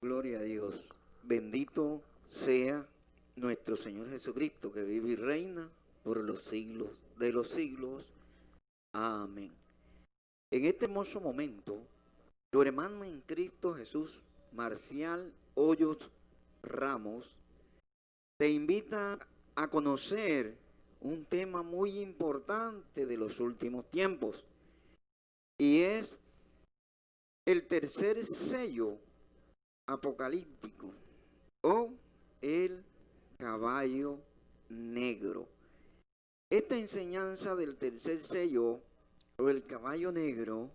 Gloria a Dios. Bendito sea nuestro Señor Jesucristo, que vive y reina por los siglos de los siglos. Amén. En este hermoso momento, tu hermano en Cristo Jesús, Marcial Hoyos Ramos, te invita a conocer un tema muy importante de los últimos tiempos, y es el tercer sello apocalíptico o el caballo negro. Esta enseñanza del tercer sello o el caballo negro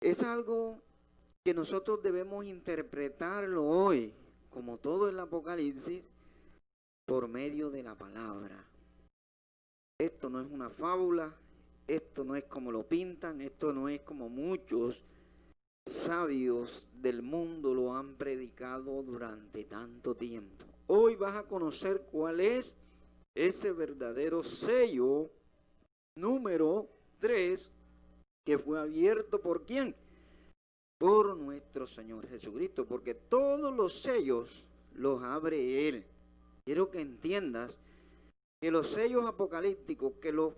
es algo que nosotros debemos interpretarlo hoy, como todo el Apocalipsis, por medio de la palabra. Esto no es una fábula, esto no es como lo pintan, esto no es como muchos sabios del mundo lo han predicado durante tanto tiempo. Hoy vas a conocer cuál es ese verdadero sello número 3 que fue abierto ¿por quién? Por nuestro Señor Jesucristo, porque todos los sellos los abre Él. Quiero que entiendas que los sellos apocalípticos, que los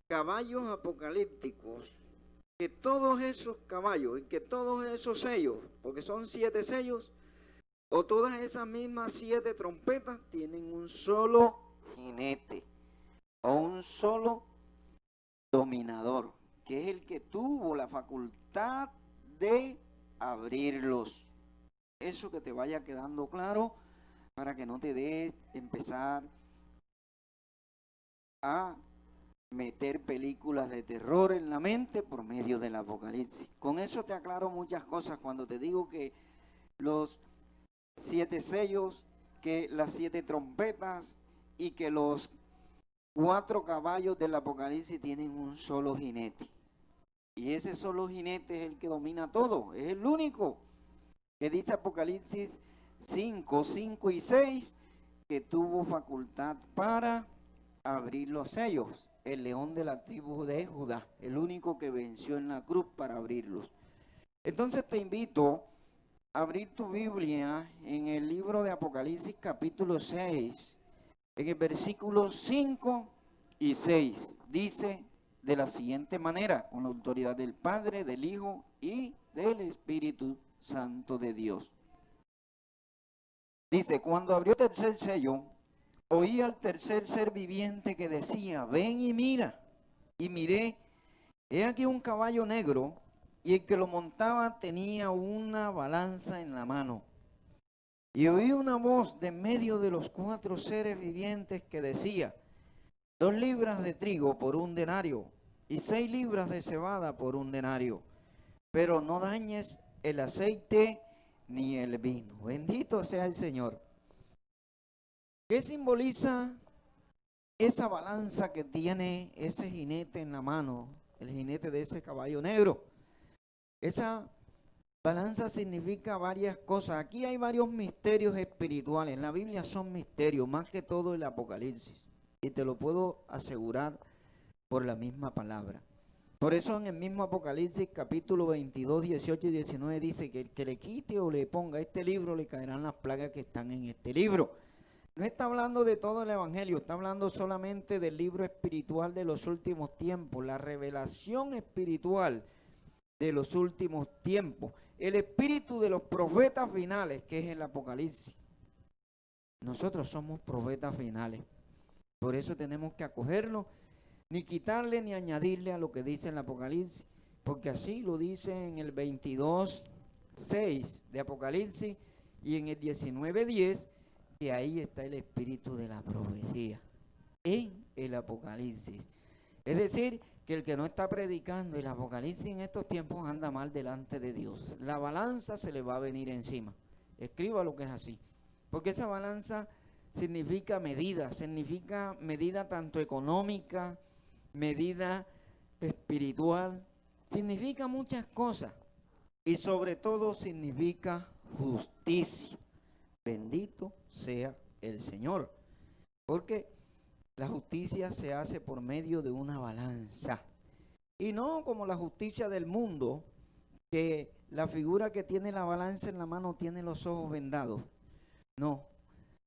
caballos apocalípticos, que todos esos caballos y que todos esos sellos, porque son 7 sellos, o todas esas mismas 7 trompetas, tienen un solo jinete o un solo dominador, que es el que tuvo la facultad de abrirlos. Eso que te vaya quedando claro para que no te des empezar a meter películas de terror en la mente por medio del Apocalipsis. Con eso te aclaro muchas cosas cuando te digo que los 7 sellos, que las 7 trompetas y que los 4 caballos del Apocalipsis tienen un solo jinete. Y ese solo jinete es el que domina todo, es el único que dice Apocalipsis 5, 5 y 6, que tuvo facultad para abrir los sellos. El león de la tribu de Judá, el único que venció en la cruz para abrirlos. Entonces te invito a abrir tu Biblia en el libro de Apocalipsis capítulo 6, en el versículo 5 y 6. Dice de la siguiente manera, con la autoridad del Padre, del Hijo y del Espíritu Santo de Dios. Dice, cuando abrió el tercer sello, oí al tercer ser viviente que decía, ven y mira. Y miré, he aquí un caballo negro, y el que lo montaba tenía una balanza en la mano. Y oí una voz de en medio de los 4 seres vivientes que decía, 2 libras de trigo por 1 denario, y 6 libras de cebada por 1 denario. Pero no dañes el aceite ni el vino. Bendito sea el Señor. ¿Qué simboliza esa balanza que tiene ese jinete en la mano, el jinete de ese caballo negro? Esa balanza significa varias cosas. Aquí hay varios misterios espirituales. En la Biblia son misterios, más que todo el Apocalipsis. Y te lo puedo asegurar por la misma palabra. Por eso en el mismo Apocalipsis capítulo 22, 18 y 19 dice que el que le quite o le ponga este libro le caerán las plagas que están en este libro. No está hablando de todo el Evangelio, está hablando solamente del libro espiritual de los últimos tiempos, la revelación espiritual de los últimos tiempos, el espíritu de los profetas finales, que es el Apocalipsis. Nosotros somos profetas finales, por eso tenemos que acogerlo, ni quitarle ni añadirle a lo que dice el Apocalipsis, porque así lo dice en el 22:6 de Apocalipsis y en el 19:10, que ahí está el espíritu de la profecía, en el Apocalipsis. Es decir, que el que no está predicando el Apocalipsis en estos tiempos anda mal delante de Dios. La balanza se le va a venir encima. Escriba lo que es así. Porque esa balanza significa medida tanto económica, medida espiritual, significa muchas cosas. Y sobre todo significa justicia. Bendito sea el Señor. Porque la justicia se hace por medio de una balanza. Y no como la justicia del mundo, que la figura que tiene la balanza en la mano tiene los ojos vendados. No,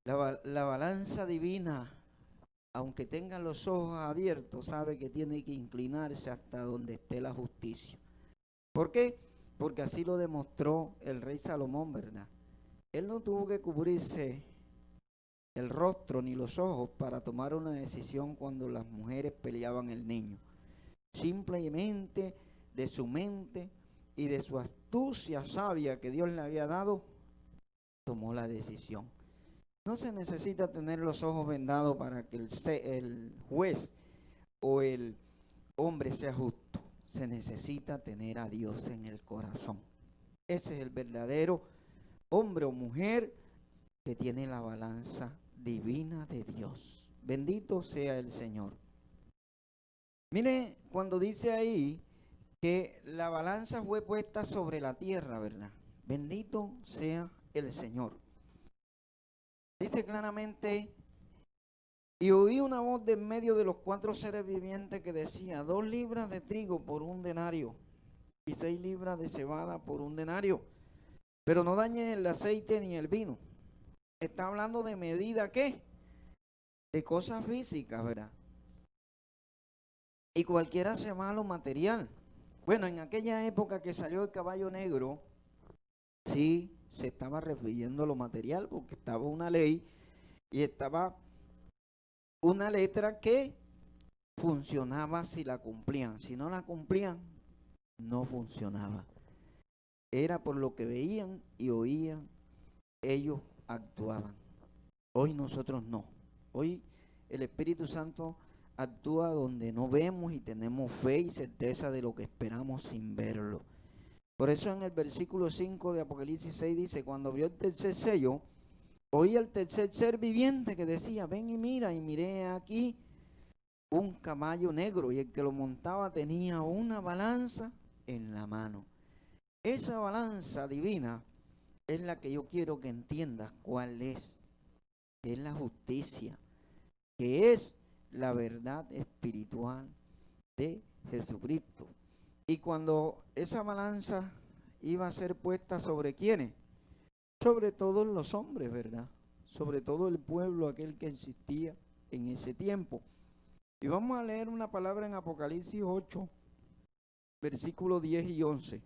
la balanza divina, aunque tenga los ojos abiertos, sabe que tiene que inclinarse hasta donde esté la justicia. ¿Por qué? Porque así lo demostró el rey Salomón, ¿verdad? Él no tuvo que cubrirse el rostro ni los ojos para tomar una decisión cuando las mujeres peleaban el niño. Simplemente de su mente y de su astucia sabia que Dios le había dado, tomó la decisión. No se necesita tener los ojos vendados para que el juez o el hombre sea justo. Se necesita tener a Dios en el corazón. Ese es el verdadero hombre o mujer que tiene la balanza divina de Dios. Bendito sea el Señor. Mire, cuando dice ahí que la balanza fue puesta sobre la tierra, ¿verdad? Bendito sea el Señor. Dice claramente, y oí una voz de en medio de los 4 seres vivientes que decía, 2 libras de trigo por 1 denario y 6 libras de cebada por 1 denario. Pero no dañen el aceite ni el vino. Está hablando de medida, ¿qué? De cosas físicas, ¿verdad? Y cualquiera se va a lo material. Bueno, en aquella época que salió el caballo negro, sí se estaba refiriendo a lo material, porque estaba una ley y estaba una letra que funcionaba si la cumplían. Si no la cumplían, no funcionaba. Era por lo que veían y oían, ellos actuaban. Hoy nosotros no. Hoy el Espíritu Santo actúa donde no vemos y tenemos fe y certeza de lo que esperamos sin verlo. Por eso en el versículo 5 de Apocalipsis 6 dice, cuando abrió el tercer sello, oí al tercer ser viviente que decía, ven y mira, y miré aquí un caballo negro, y el que lo montaba tenía una balanza en la mano. Esa balanza divina es la que yo quiero que entiendas cuál es, que es la justicia, que es la verdad espiritual de Jesucristo. Y cuando esa balanza iba a ser puesta sobre quiénes, sobre todos los hombres, ¿verdad? Sobre todo el pueblo, aquel que existía en ese tiempo. Y vamos a leer una palabra en Apocalipsis 8, versículos 10 y 11.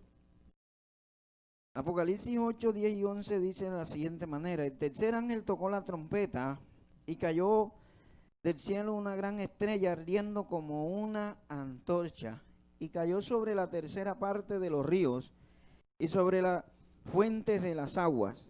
Apocalipsis 8, 10 y 11 dice de la siguiente manera, el tercer ángel tocó la trompeta y cayó del cielo una gran estrella ardiendo como una antorcha, y cayó sobre la tercera parte de los ríos y sobre las fuentes de las aguas.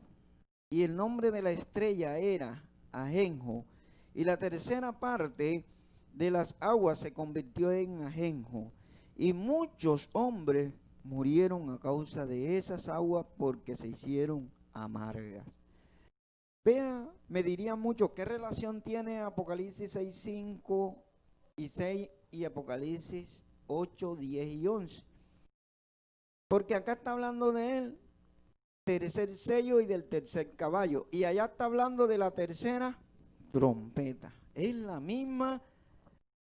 Y el nombre de la estrella era Ajenjo, y la tercera parte de las aguas se convirtió en ajenjo, y muchos hombres murieron a causa de esas aguas porque se hicieron amargas. Vea, me dirían mucho, ¿qué relación tiene Apocalipsis 6, 5 y 6 y Apocalipsis 8, 10 y 11? Porque acá está hablando del tercer sello y del tercer caballo, y allá está hablando de la tercera trompeta. Es la misma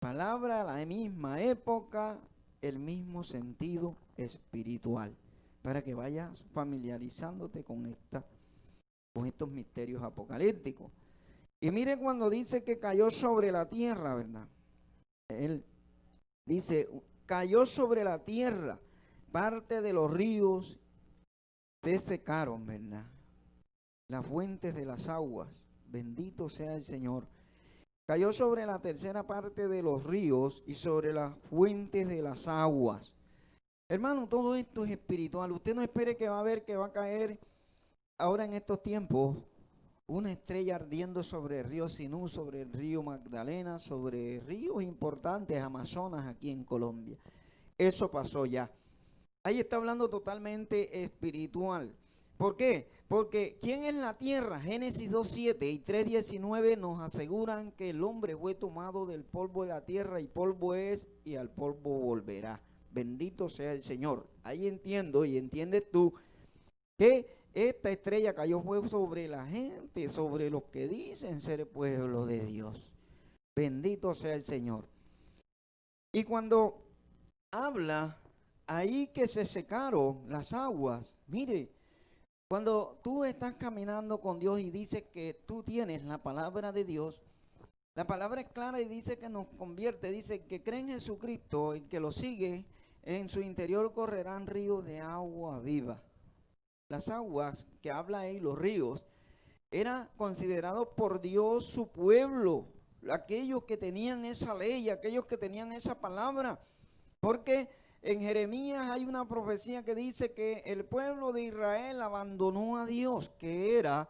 palabra, la misma época, el mismo sentido espiritual, para que vayas familiarizándote con estos misterios apocalípticos. Y mire cuando dice que cayó sobre la tierra, ¿verdad? Él dice, cayó sobre la tierra, parte de los ríos se secaron, ¿verdad? Las fuentes de las aguas, bendito sea el Señor. Cayó sobre la tercera parte de los ríos y sobre las fuentes de las aguas. Hermano, todo esto es espiritual. Usted no espere que va a ver que va a caer ahora en estos tiempos una estrella ardiendo sobre el río Sinú, sobre el río Magdalena, sobre ríos importantes, Amazonas, aquí en Colombia. Eso pasó ya. Ahí está hablando totalmente espiritual. ¿Por qué? Porque ¿quién es la tierra? Génesis 2:7 y 3:19 nos aseguran que el hombre fue tomado del polvo de la tierra y polvo es y al polvo volverá. Bendito sea el Señor. Ahí entiendo y entiendes tú que esta estrella cayó fue sobre la gente, sobre los que dicen ser pueblo de Dios. Bendito sea el Señor. Y cuando habla ahí que se secaron las aguas. Mire, cuando tú estás caminando con Dios y dices que tú tienes la palabra de Dios, la palabra es clara y dice que nos convierte, dice que cree en Jesucristo y que lo sigue, en su interior correrán ríos de agua viva. Las aguas que habla ahí, los ríos, era considerado por Dios su pueblo, aquellos que tenían esa ley, aquellos que tenían esa palabra, porque en Jeremías hay una profecía que dice que el pueblo de Israel abandonó a Dios, que era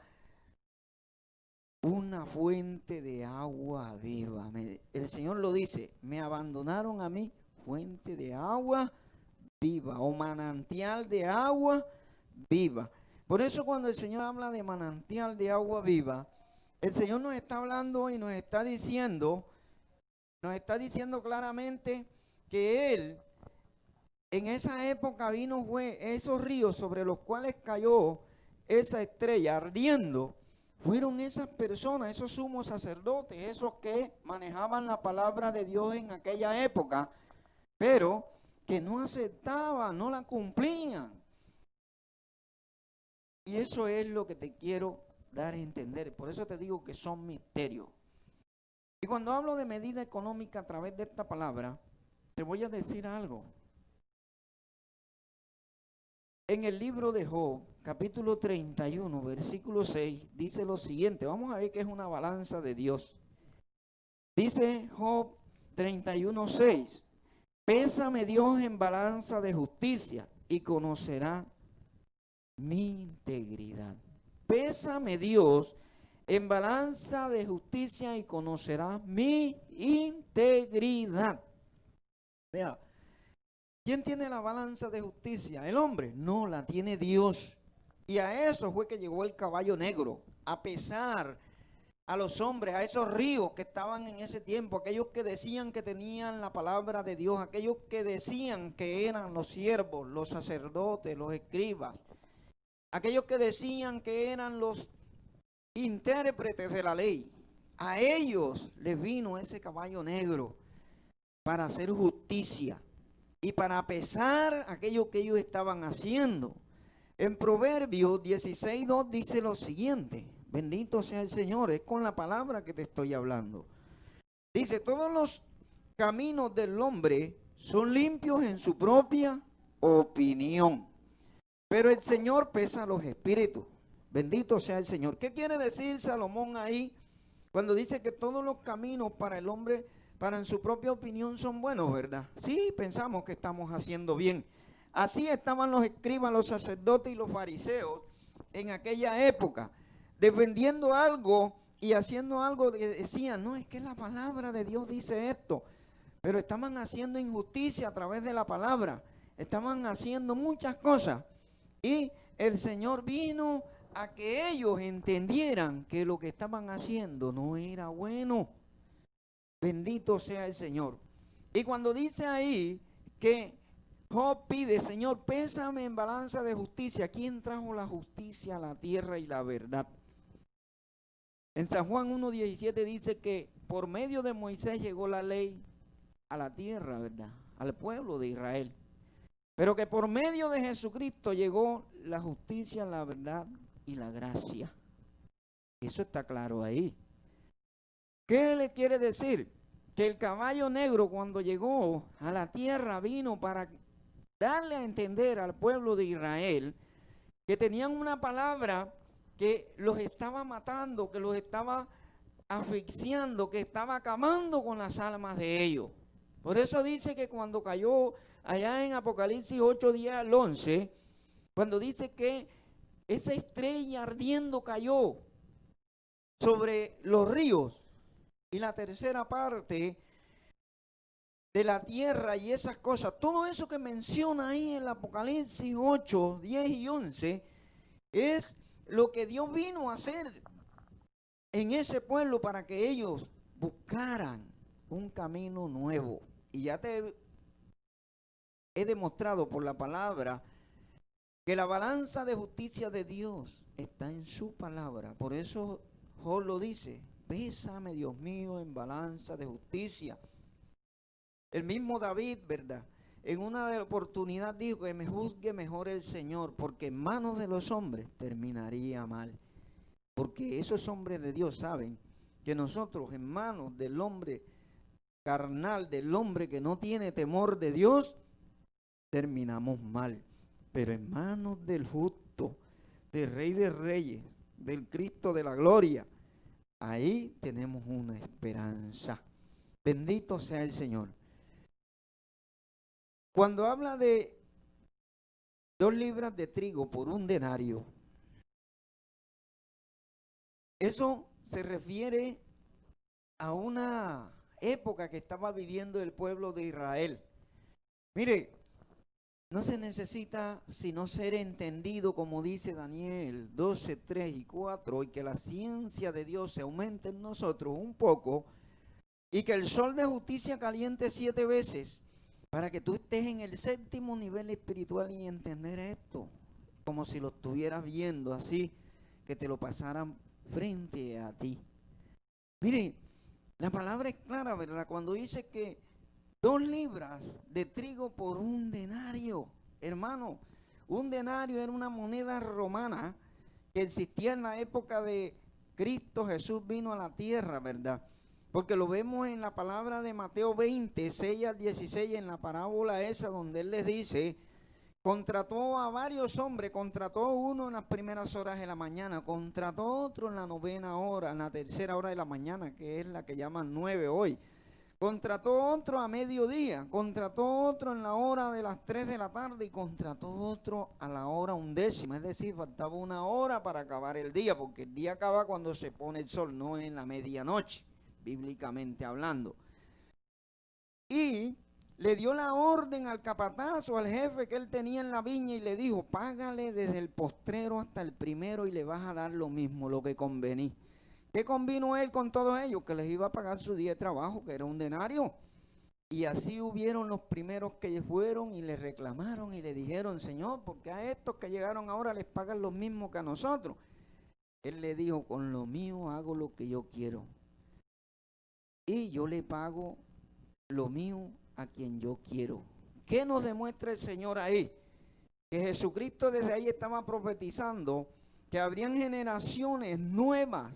una fuente de agua viva. El Señor lo dice, me abandonaron a mí, fuente de agua viva o manantial de agua viva. Por eso cuando el Señor habla de manantial de agua viva, el Señor nos está hablando y nos está diciendo claramente que Él en esa época vino fue esos ríos sobre los cuales cayó esa estrella ardiendo. Fueron esas personas, esos sumos sacerdotes, esos que manejaban la palabra de Dios en aquella época, pero que no aceptaban, no la cumplían. Y eso es lo que te quiero dar a entender. Por eso te digo que son misterios. Y cuando hablo de medida económica a través de esta palabra, te voy a decir algo. En el libro de Job, capítulo 31, versículo 6, dice lo siguiente. Vamos a ver qué es una balanza de Dios. Dice Job 31, 6. Pésame Dios en balanza de justicia y conocerá mi integridad. Pésame Dios en balanza de justicia y conocerá mi integridad. Vea, ¿quién tiene la balanza de justicia? ¿El hombre? No, la tiene Dios. Y a eso fue que llegó el caballo negro, a pesar a los hombres, a esos ríos que estaban en ese tiempo, aquellos que decían que tenían la palabra de Dios, aquellos que decían que eran los siervos, los sacerdotes, los escribas, aquellos que decían que eran los intérpretes de la ley. A ellos les vino ese caballo negro para hacer justicia y para pesar aquello que ellos estaban haciendo. En Proverbios 16:2 dice lo siguiente: bendito sea el Señor, es con la palabra que te estoy hablando. Dice, todos los caminos del hombre son limpios en su propia opinión, pero el Señor pesa los espíritus. Bendito sea el Señor. ¿Qué quiere decir Salomón ahí cuando dice que todos los caminos para el hombre, para en su propia opinión, son buenos, verdad? Sí, pensamos que estamos haciendo bien. Así estaban los escribas, los sacerdotes y los fariseos en aquella época, defendiendo algo y haciendo algo que decían, no, es que la palabra de Dios dice esto, pero estaban haciendo injusticia a través de la palabra, estaban haciendo muchas cosas y el Señor vino a que ellos entendieran que lo que estaban haciendo no era bueno. Bendito sea el Señor. Y cuando dice ahí que Job pide, Señor, pésame en balanza de justicia. ¿Quién trajo la justicia a la tierra y la verdad? En San Juan 1:17 dice que por medio de Moisés llegó la ley a la tierra, ¿verdad? Al pueblo de Israel. Pero que por medio de Jesucristo llegó la justicia, la verdad y la gracia. Eso está claro ahí. ¿Qué le quiere decir? Que el caballo negro cuando llegó a la tierra vino para darle a entender al pueblo de Israel que tenían una palabra que los estaba matando, que los estaba asfixiando, que estaba acabando con las almas de ellos. Por eso dice que cuando cayó allá en Apocalipsis 8:10 al 11, cuando dice que esa estrella ardiendo cayó sobre los ríos y la tercera parte de la tierra y esas cosas, todo eso que menciona ahí en el Apocalipsis 8, 10 y 11, es lo que Dios vino a hacer en ese pueblo para que ellos buscaran un camino nuevo. Y ya te he demostrado por la palabra que la balanza de justicia de Dios está en su palabra. Por eso Job lo dice, pésame Dios mío en balanza de justicia. El mismo David, ¿verdad? en una oportunidad dijo que me juzgue mejor el Señor, porque en manos de los hombres terminaría mal. Porque esos hombres de Dios saben que nosotros en manos del hombre carnal, del hombre que no tiene temor de Dios, terminamos mal. Pero en manos del justo, del Rey de Reyes, del Cristo de la gloria, ahí tenemos una esperanza. Bendito sea el Señor. Cuando habla de 2 libras de trigo por un denario, eso se refiere a una época que estaba viviendo el pueblo de Israel. Mire, no se necesita sino ser entendido, como dice Daniel 12, 3 y 4, y que la ciencia de Dios se aumente en nosotros un poco, y que el sol de justicia caliente 7 veces, para que tú estés en el 7º nivel espiritual y entender esto, como si lo estuvieras viendo así, que te lo pasaran frente a ti. Mire, la palabra es clara, ¿verdad? Cuando dice que 2 libras de trigo por un denario. Hermano, un denario era una moneda romana que existía en la época de Cristo. Jesús vino a la tierra, ¿verdad? Porque lo vemos en la palabra de Mateo 20, 6 al 16, en la parábola esa donde él les dice, contrató a varios hombres, contrató uno en las primeras horas de la mañana, contrató otro en la 9ª hora, en la 3ª hora de la mañana, que es la que llaman 9 hoy. Contrató otro a mediodía, contrató otro en la hora de las 3 de la tarde y contrató otro a la hora 11ª, es decir, faltaba 1 hora para acabar el día, porque el día acaba cuando se pone el sol, no en la medianoche, bíblicamente hablando. Y le dio la orden al capataz o al jefe que él tenía en la viña y le dijo, págale desde el postrero hasta el primero y le vas a dar lo mismo, lo que convení. ¿Qué convino él con todos ellos? Que les iba a pagar su día de trabajo, que era un denario. Y así hubieron los primeros que fueron y le reclamaron y le dijeron, Señor, ¿por qué a estos que llegaron ahora les pagan lo mismo que a nosotros? Él le dijo, con lo mío hago lo que yo quiero. Y yo le pago lo mío a quien yo quiero. ¿Qué nos demuestra el Señor ahí? Que Jesucristo desde ahí estaba profetizando que habrían generaciones nuevas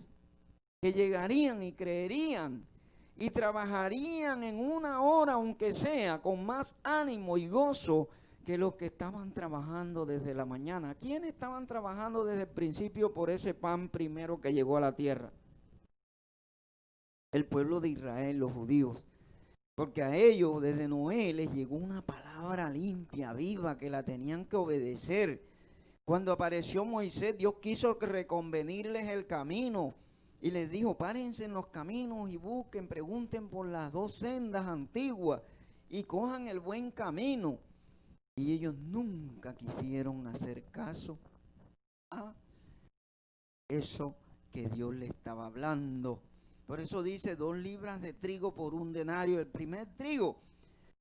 que llegarían y creerían y trabajarían en 1 hora, aunque sea, con más ánimo y gozo que los que estaban trabajando desde la mañana. ¿Quiénes estaban trabajando desde el principio por ese pan primero que llegó a la tierra? El pueblo de Israel, los judíos. Porque a ellos desde Noé les llegó una palabra limpia, viva, que la tenían que obedecer. Cuando apareció Moisés, Dios quiso reconvenirles el camino. Y les dijo, párense en los caminos y busquen, pregunten por las 2 sendas antiguas y cojan el buen camino. Y ellos nunca quisieron hacer caso a eso que Dios les estaba hablando. Por eso dice 2 libras de trigo por un denario. El primer trigo,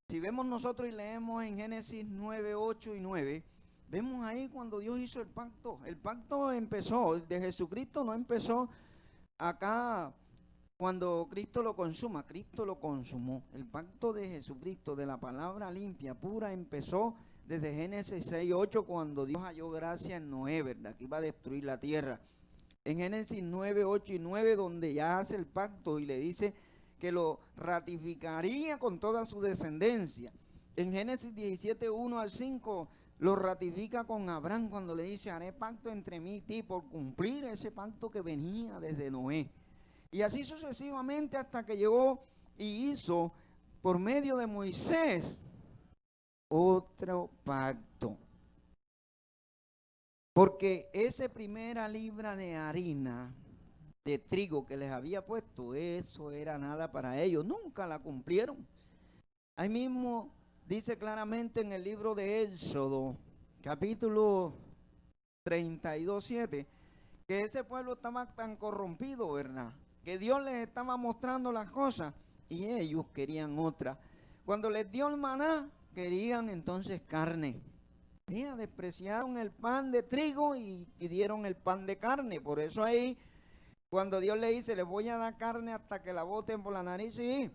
si vemos nosotros y leemos en Génesis 9, 8 y 9, vemos ahí cuando Dios hizo el pacto. El pacto empezó, de Jesucristo no empezó acá cuando Cristo lo consuma, Cristo lo consumó. El pacto de Jesucristo, de la palabra limpia, pura, empezó desde Génesis 6, 8, cuando Dios halló gracia en Noé, ¿verdad? Que iba a destruir la tierra. En Génesis 9, 8 y 9, donde ya hace el pacto y le dice que lo ratificaría con toda su descendencia. En Génesis 17, 1 al 5, lo ratifica con Abraham cuando le dice, haré pacto entre mí y ti por cumplir ese pacto que venía desde Noé. Y así sucesivamente hasta que llegó y hizo por medio de Moisés otro pacto. Porque esa primera libra de harina, de trigo que les había puesto, eso era nada para ellos. Nunca la cumplieron. Ahí mismo dice claramente en el libro de Éxodo, capítulo 32, 7, que ese pueblo estaba tan corrompido, ¿verdad? Que Dios les estaba mostrando las cosas y ellos querían otra. Cuando les dio el maná, querían entonces carne. Mira, despreciaron el pan de trigo y pidieron el pan de carne. Por eso ahí, cuando Dios le dice, les voy a dar carne hasta que la boten por la nariz, sí,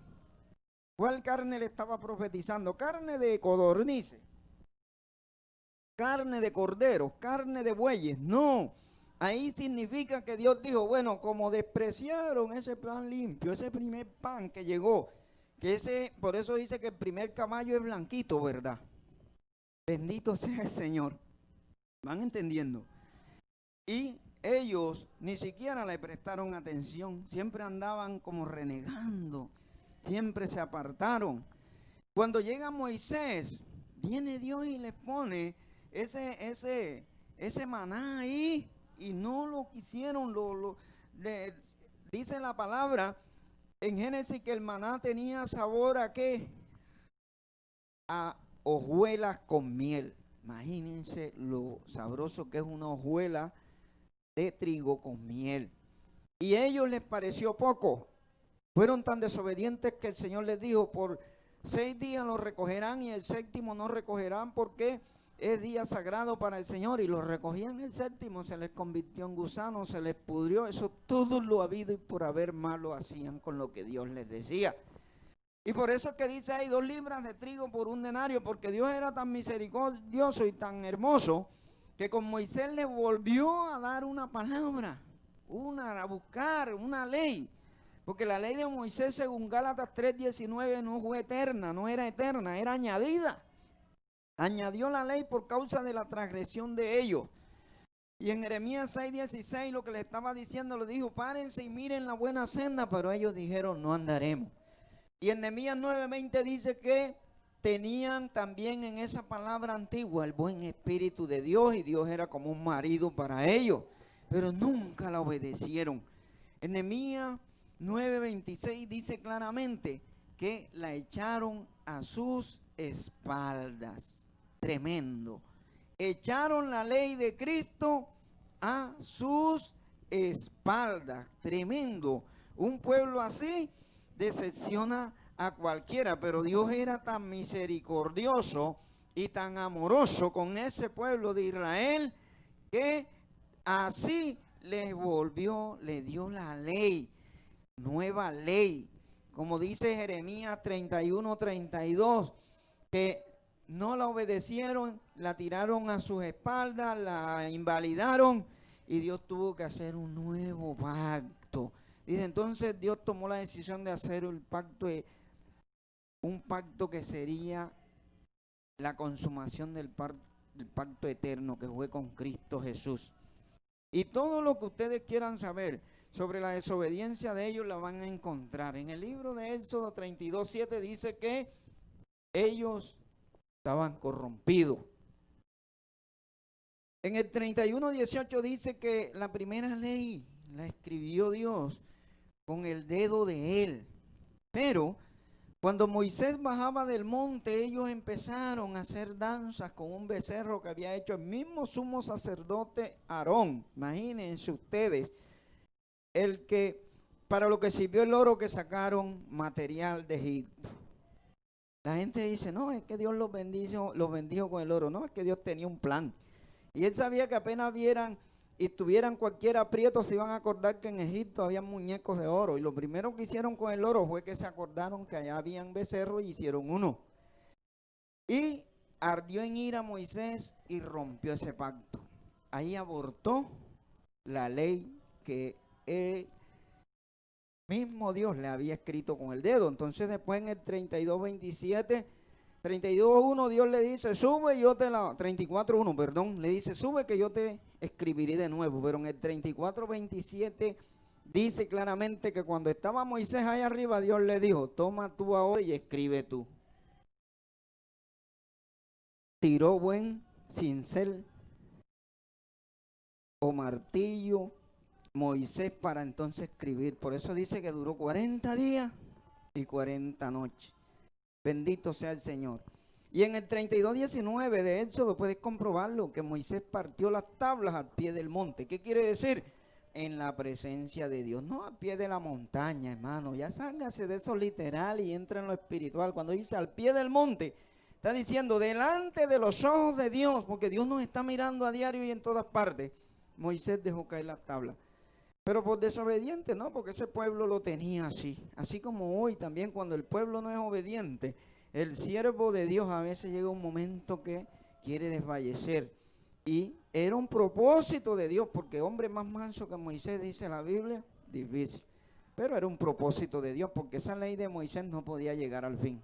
¿Cuál carne le estaba profetizando? Carne de codornices, carne de corderos, carne de bueyes. No, ahí significa que Dios dijo, bueno, como despreciaron ese pan limpio, ese primer pan que llegó, por eso dice que el primer caballo es blanquito, ¿verdad? Bendito sea el Señor. ¿Van entendiendo? Y ellos ni siquiera le prestaron atención, siempre andaban como renegando, siempre se apartaron. Cuando llega Moisés, viene Dios y les pone ese maná ahí, y no lo quisieron, dice la palabra en Génesis que el maná tenía sabor ¿a qué? A hojuelas con miel. Imagínense lo sabroso que es una hojuela de trigo con miel. Y a ellos les pareció poco. Fueron tan desobedientes que el Señor les dijo, por 6 días lo recogerán y el séptimo no recogerán porque es día sagrado para el Señor. Y lo recogían el séptimo, se les convirtió en gusano, se les pudrió. Eso todo lo habido y por haber malo hacían con lo que Dios les decía. Y por eso es que dice hay 2 libras de trigo por 1 denario, porque Dios era tan misericordioso y tan hermoso que con Moisés le volvió a dar una palabra, a buscar una ley. Porque la ley de Moisés, según Gálatas 3:19, no fue eterna, no era eterna, era añadida. Añadió la ley por causa de la transgresión de ellos. Y en Jeremías 6:16 lo que le estaba diciendo, le dijo, párense y miren la buena senda, pero ellos dijeron, no andaremos. Y en Nehemías 9:20 dice que tenían también en esa palabra antigua el buen espíritu de Dios, y Dios era como un marido para ellos, pero nunca la obedecieron. En Nehemías 9:26 dice claramente que la echaron a sus espaldas. Tremendo. Echaron la ley de Cristo a sus espaldas. Tremendo. Un pueblo así decepciona a cualquiera, pero Dios era tan misericordioso y tan amoroso con ese pueblo de Israel que así les dio la ley, nueva ley, como dice Jeremías 31:32, que no la obedecieron, la tiraron a sus espaldas, la invalidaron y Dios tuvo que hacer un nuevo pacto. Dice, entonces Dios tomó la decisión de hacer un pacto que sería la consumación del pacto eterno que fue con Cristo Jesús. Y todo lo que ustedes quieran saber sobre la desobediencia de ellos la van a encontrar. En el libro de Éxodo 32:7 dice que ellos estaban corrompidos. En el 31:18 dice que la primera ley la escribió Dios con el dedo de él. Pero cuando Moisés bajaba del monte, ellos empezaron a hacer danzas con un becerro que había hecho el mismo sumo sacerdote Aarón. Imagínense ustedes, el que para lo que sirvió el oro que sacaron material de Egipto. La gente dice, no, es que Dios los bendijo con el oro. No, es que Dios tenía un plan. Y él sabía que apenas vieran y tuvieran cualquier aprieto, se iban a acordar que en Egipto había muñecos de oro. Y lo primero que hicieron con el oro fue que se acordaron que allá habían becerros y hicieron uno. Y ardió en ira Moisés y rompió ese pacto. Ahí abortó la ley que él mismo Dios le había escrito con el dedo. Entonces después en el 32:27, 32:1 Dios le dice, sube y yo te la, 34:1, perdón, le dice, sube que yo te escribiré de nuevo. Pero en el 34:27 dice claramente que cuando estaba Moisés ahí arriba, Dios le dijo, toma tú ahora y escribe tú. Tiró buen cincel o martillo Moisés para entonces escribir. Por eso dice que duró 40 días y 40 noches. Bendito sea el Señor. Y en el 32:19 de Éxodo puedes comprobarlo, que Moisés partió las tablas al pie del monte. ¿Qué quiere decir? En la presencia de Dios, no al pie de la montaña, hermano. Ya sálgase de eso literal y entra en lo espiritual. Cuando dice al pie del monte, está diciendo delante de los ojos de Dios, porque Dios nos está mirando a diario y en todas partes. Moisés dejó caer las tablas. Pero por desobediente no, porque ese pueblo lo tenía así. Así como hoy también cuando el pueblo no es obediente, el siervo de Dios a veces llega un momento que quiere desfallecer. Y era un propósito de Dios, porque hombre más manso que Moisés, dice la Biblia, difícil. Pero era un propósito de Dios, porque esa ley de Moisés no podía llegar al fin.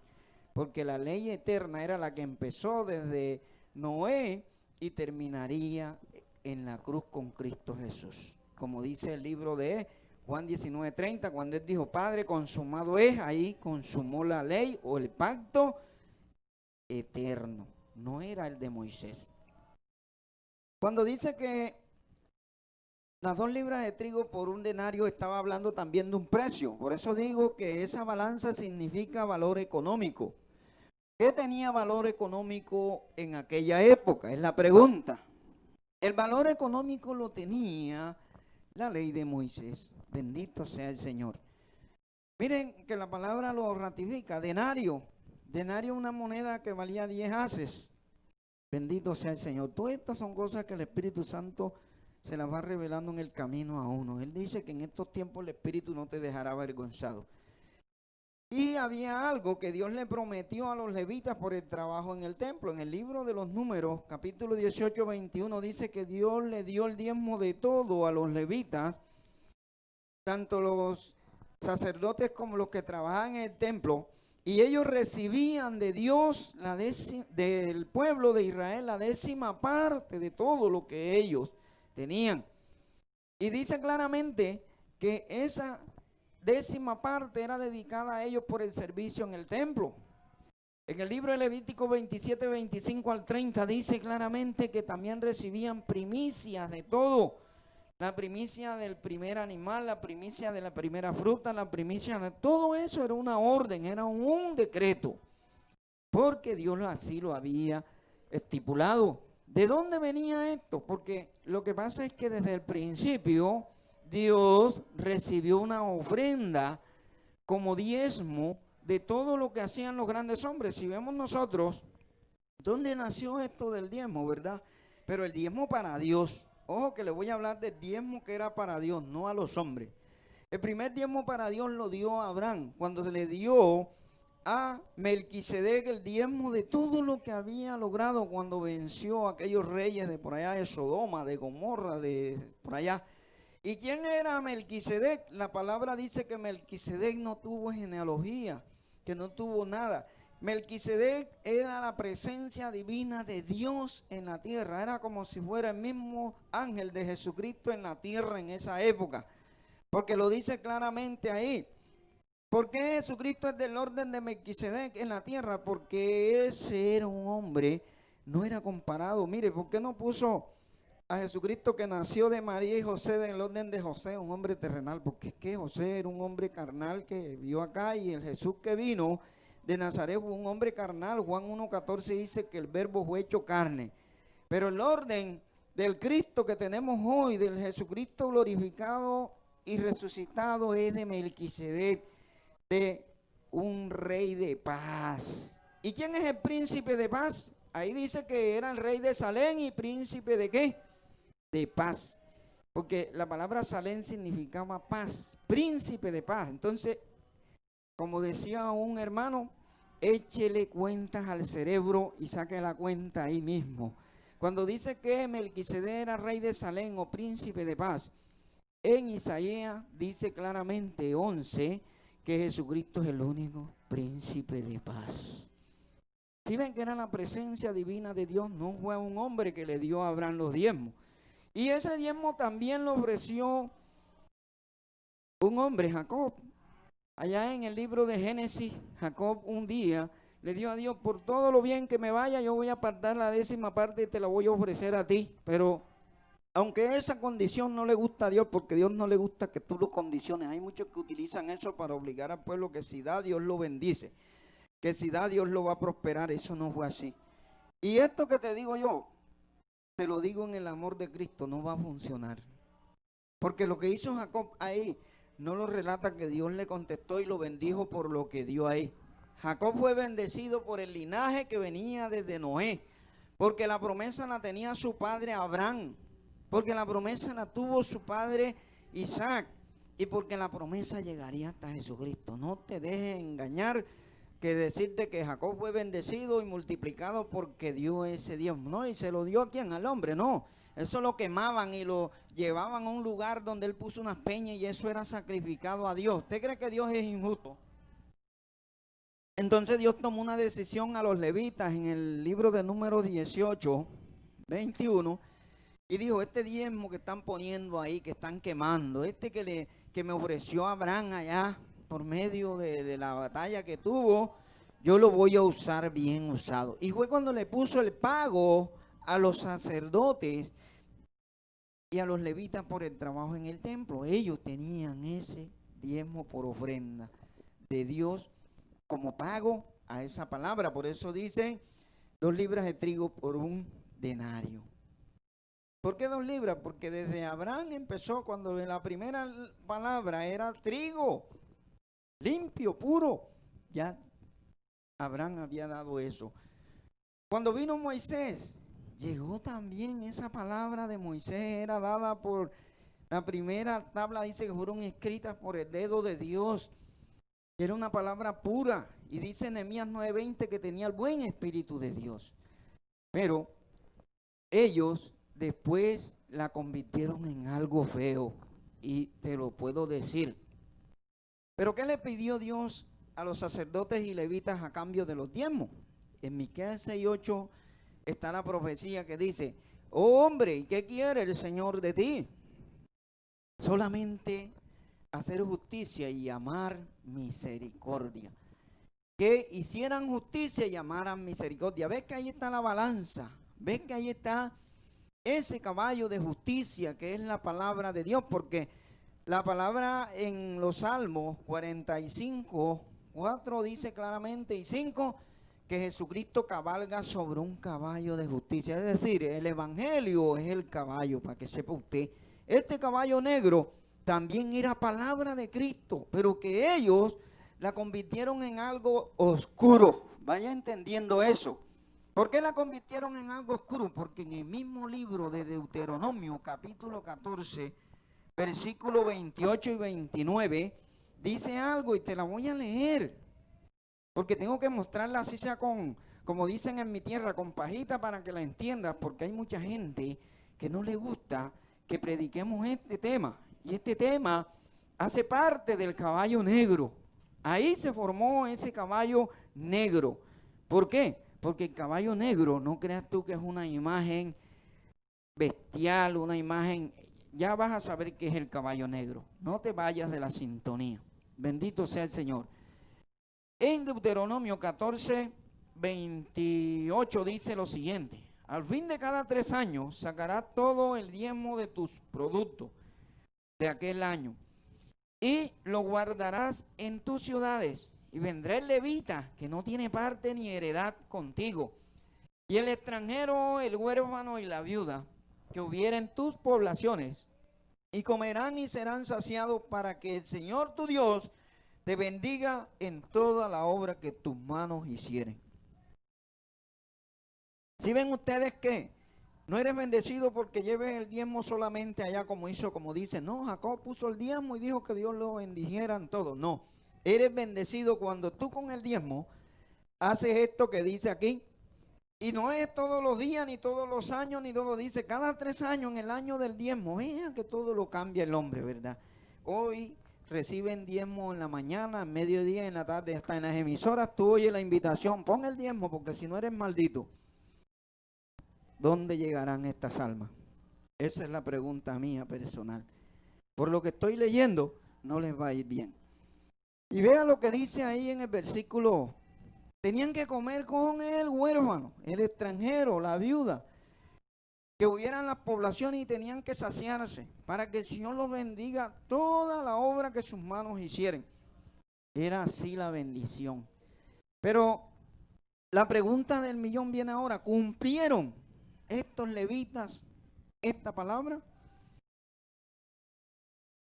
Porque la ley eterna era la que empezó desde Noé y terminaría en la cruz con Cristo Jesús. Como dice el libro de Juan 19:30, cuando él dijo, Padre, consumado es, ahí consumó la ley o el pacto eterno. No era el de Moisés. Cuando dice que las 2 libras de trigo por un denario, estaba hablando también de un precio. Por eso digo que esa balanza significa valor económico. ¿Qué tenía valor económico en aquella época? Es la pregunta. El valor económico lo tenía la ley de Moisés. Bendito sea el Señor. Miren que la palabra lo ratifica. Denario. Denario es una moneda que valía 10 haces. Bendito sea el Señor. Todas estas son cosas que el Espíritu Santo se las va revelando en el camino a uno. Él dice que en estos tiempos el Espíritu no te dejará avergonzado. Y había algo que Dios le prometió a los levitas por el trabajo en el templo. En el libro de los Números, capítulo 18, 21, dice que Dios le dio el diezmo de todo a los levitas, tanto los sacerdotes como los que trabajaban en el templo, y ellos recibían de Dios, del pueblo de Israel, la 10ª parte de todo lo que ellos tenían. Y dice claramente que esa 10ª parte era dedicada a ellos por el servicio en el templo. En el libro de Levítico 27, 25 al 30 dice claramente que también recibían primicias de todo. La primicia del primer animal, la primicia de la primera fruta, la primicia de todo eso era una orden, era un decreto. Porque Dios así lo había estipulado. ¿De dónde venía esto? Porque lo que pasa es que desde el principio Dios recibió una ofrenda como diezmo de todo lo que hacían los grandes hombres. Si vemos nosotros, ¿dónde nació esto del diezmo, verdad? Pero el diezmo para Dios. Ojo que le voy a hablar del diezmo que era para Dios, no a los hombres. El primer diezmo para Dios lo dio a Abraham, cuando se le dio a Melquisedec el diezmo de todo lo que había logrado cuando venció a aquellos reyes de por allá de Sodoma, de Gomorra, de por allá. ¿Y quién era Melquisedec? La palabra dice que Melquisedec no tuvo genealogía, que no tuvo nada. Melquisedec era la presencia divina de Dios en la tierra. Era como si fuera el mismo ángel de Jesucristo en la tierra en esa época. Porque lo dice claramente ahí. ¿Por qué Jesucristo es del orden de Melquisedec en la tierra? Porque ese era un hombre, no era comparado. Mire, ¿por qué no puso a Jesucristo que nació de María y José del orden de José, un hombre terrenal? Porque es que José era un hombre carnal que vivió acá, y el Jesús que vino de Nazaret fue un hombre carnal. Juan 1:14 dice que el verbo fue hecho carne. Pero el orden del Cristo que tenemos hoy, del Jesucristo glorificado y resucitado, es de Melquisedec, de un rey de paz. ¿Y quién es el príncipe de paz? Ahí dice que era el rey de Salem y príncipe de ¿qué? De paz. Porque la palabra Salem significaba paz, príncipe de paz. Entonces, como decía un hermano, échele cuentas al cerebro y saque la cuenta ahí mismo. Cuando dice que Melquisedec era rey de Salem o príncipe de paz, en Isaías dice claramente 11 que Jesucristo es el único príncipe de paz. Si ven que era la presencia divina de Dios, no fue un hombre que le dio a Abraham los diezmos. Y ese diezmo también lo ofreció un hombre, Jacob. Allá en el libro de Génesis, Jacob un día le dio a Dios: por todo lo bien que me vaya, yo voy a apartar la 10ª parte y te la voy a ofrecer a ti. Pero aunque esa condición no le gusta a Dios, porque a Dios no le gusta que tú lo condiciones. Hay muchos que utilizan eso para obligar al pueblo que si da, Dios lo bendice, que si da, Dios lo va a prosperar. Eso no fue así. Y esto que te digo yo, te lo digo en el amor de Cristo, no va a funcionar. Porque lo que hizo Jacob ahí, no lo relata que Dios le contestó y lo bendijo por lo que dio ahí. Jacob fue bendecido por el linaje que venía desde Noé, porque la promesa la tenía su padre Abraham, porque la promesa la tuvo su padre Isaac, y porque la promesa llegaría hasta Jesucristo. No te dejes engañar que decirte que Jacob fue bendecido y multiplicado porque dio ese diezmo. No, y se lo dio a quién, al hombre, no. Eso lo quemaban y lo llevaban a un lugar donde él puso unas peñas y eso era sacrificado a Dios. ¿Usted cree que Dios es injusto? Entonces Dios tomó una decisión a los levitas en el libro de Números 18, 21, y dijo, este diezmo que están poniendo ahí, que están quemando, que me ofreció Abraham allá por medio de la batalla que tuvo, yo lo voy a usar bien usado. Y fue cuando le puso el pago a los sacerdotes y a los levitas por el trabajo en el templo. Ellos tenían ese diezmo por ofrenda de Dios como pago a esa palabra. Por eso dice 2 libras de trigo por un denario. ¿Por qué 2 libras? Porque desde Abraham empezó, cuando la primera palabra era trigo, limpio, puro, ya Abraham había dado eso. Cuando vino Moisés, llegó también esa palabra de Moisés, era dada por la primera tabla, dice que fueron escritas por el dedo de Dios. Era una palabra pura, y dice Nehemías 9:20 que tenía el buen espíritu de Dios. Pero ellos después la convirtieron en algo feo, y te lo puedo decir. ¿Pero qué le pidió Dios a los sacerdotes y levitas a cambio de los diezmos? En Miqueas 6:8 está la profecía que dice, oh hombre, ¿y qué quiere el Señor de ti? Solamente hacer justicia y amar misericordia. Que hicieran justicia y amaran misericordia. ¿Ves que ahí está la balanza? ¿Ves que ahí está ese caballo de justicia que es la palabra de Dios? Porque la palabra en los Salmos 45:4 dice claramente, y 5, que Jesucristo cabalga sobre un caballo de justicia. Es decir, el evangelio es el caballo, para que sepa usted. Este caballo negro también era palabra de Cristo, pero que ellos la convirtieron en algo oscuro. Vaya entendiendo eso. ¿Por qué la convirtieron en algo oscuro? Porque en el mismo libro de Deuteronomio, capítulo 14, versículo 28 y 29, dice algo, y te la voy a leer, porque tengo que mostrarla así sea como dicen en mi tierra, con pajita, para que la entiendas, porque hay mucha gente que no le gusta que prediquemos este tema, y este tema hace parte del caballo negro. Ahí se formó ese caballo negro. ¿Por qué? Porque el caballo negro, no creas tú que es una imagen bestial, una imagen, ya vas a saber qué es el caballo negro. No te vayas de la sintonía. Bendito sea el Señor. En Deuteronomio 14, 28 dice lo siguiente: al fin de cada 3 años sacarás todo el diezmo de tus productos de aquel año y lo guardarás en tus ciudades, y vendrá el levita que no tiene parte ni heredad contigo, y el extranjero, el huérfano y la viuda que hubiera en tus poblaciones, y comerán y serán saciados, para que el Señor tu Dios te bendiga en toda la obra que tus manos hicieren. Si ven ustedes que no eres bendecido porque lleves el diezmo solamente allá, como dice, no, Jacob puso el diezmo y dijo que Dios lo bendijera en todo. No, eres bendecido cuando tú con el diezmo haces esto que dice aquí. Y no es todos los días, ni todos los años, ni todo, dice cada 3 años en el año del diezmo. Vean que todo lo cambia el hombre, ¿verdad? Hoy reciben diezmo en la mañana, en mediodía, en la tarde, hasta en las emisoras tú oyes la invitación, pon el diezmo, porque si no eres maldito, ¿dónde llegarán estas almas? Esa es la pregunta mía personal. Por lo que estoy leyendo, no les va a ir bien. Y vean lo que dice ahí en el versículo. Tenían que comer con el huérfano, el extranjero, la viuda, que hubieran las poblaciones, y tenían que saciarse para que el Señor los bendiga toda la obra que sus manos hicieren. Era así la bendición. Pero la pregunta del millón viene ahora: ¿cumplieron estos levitas esta palabra?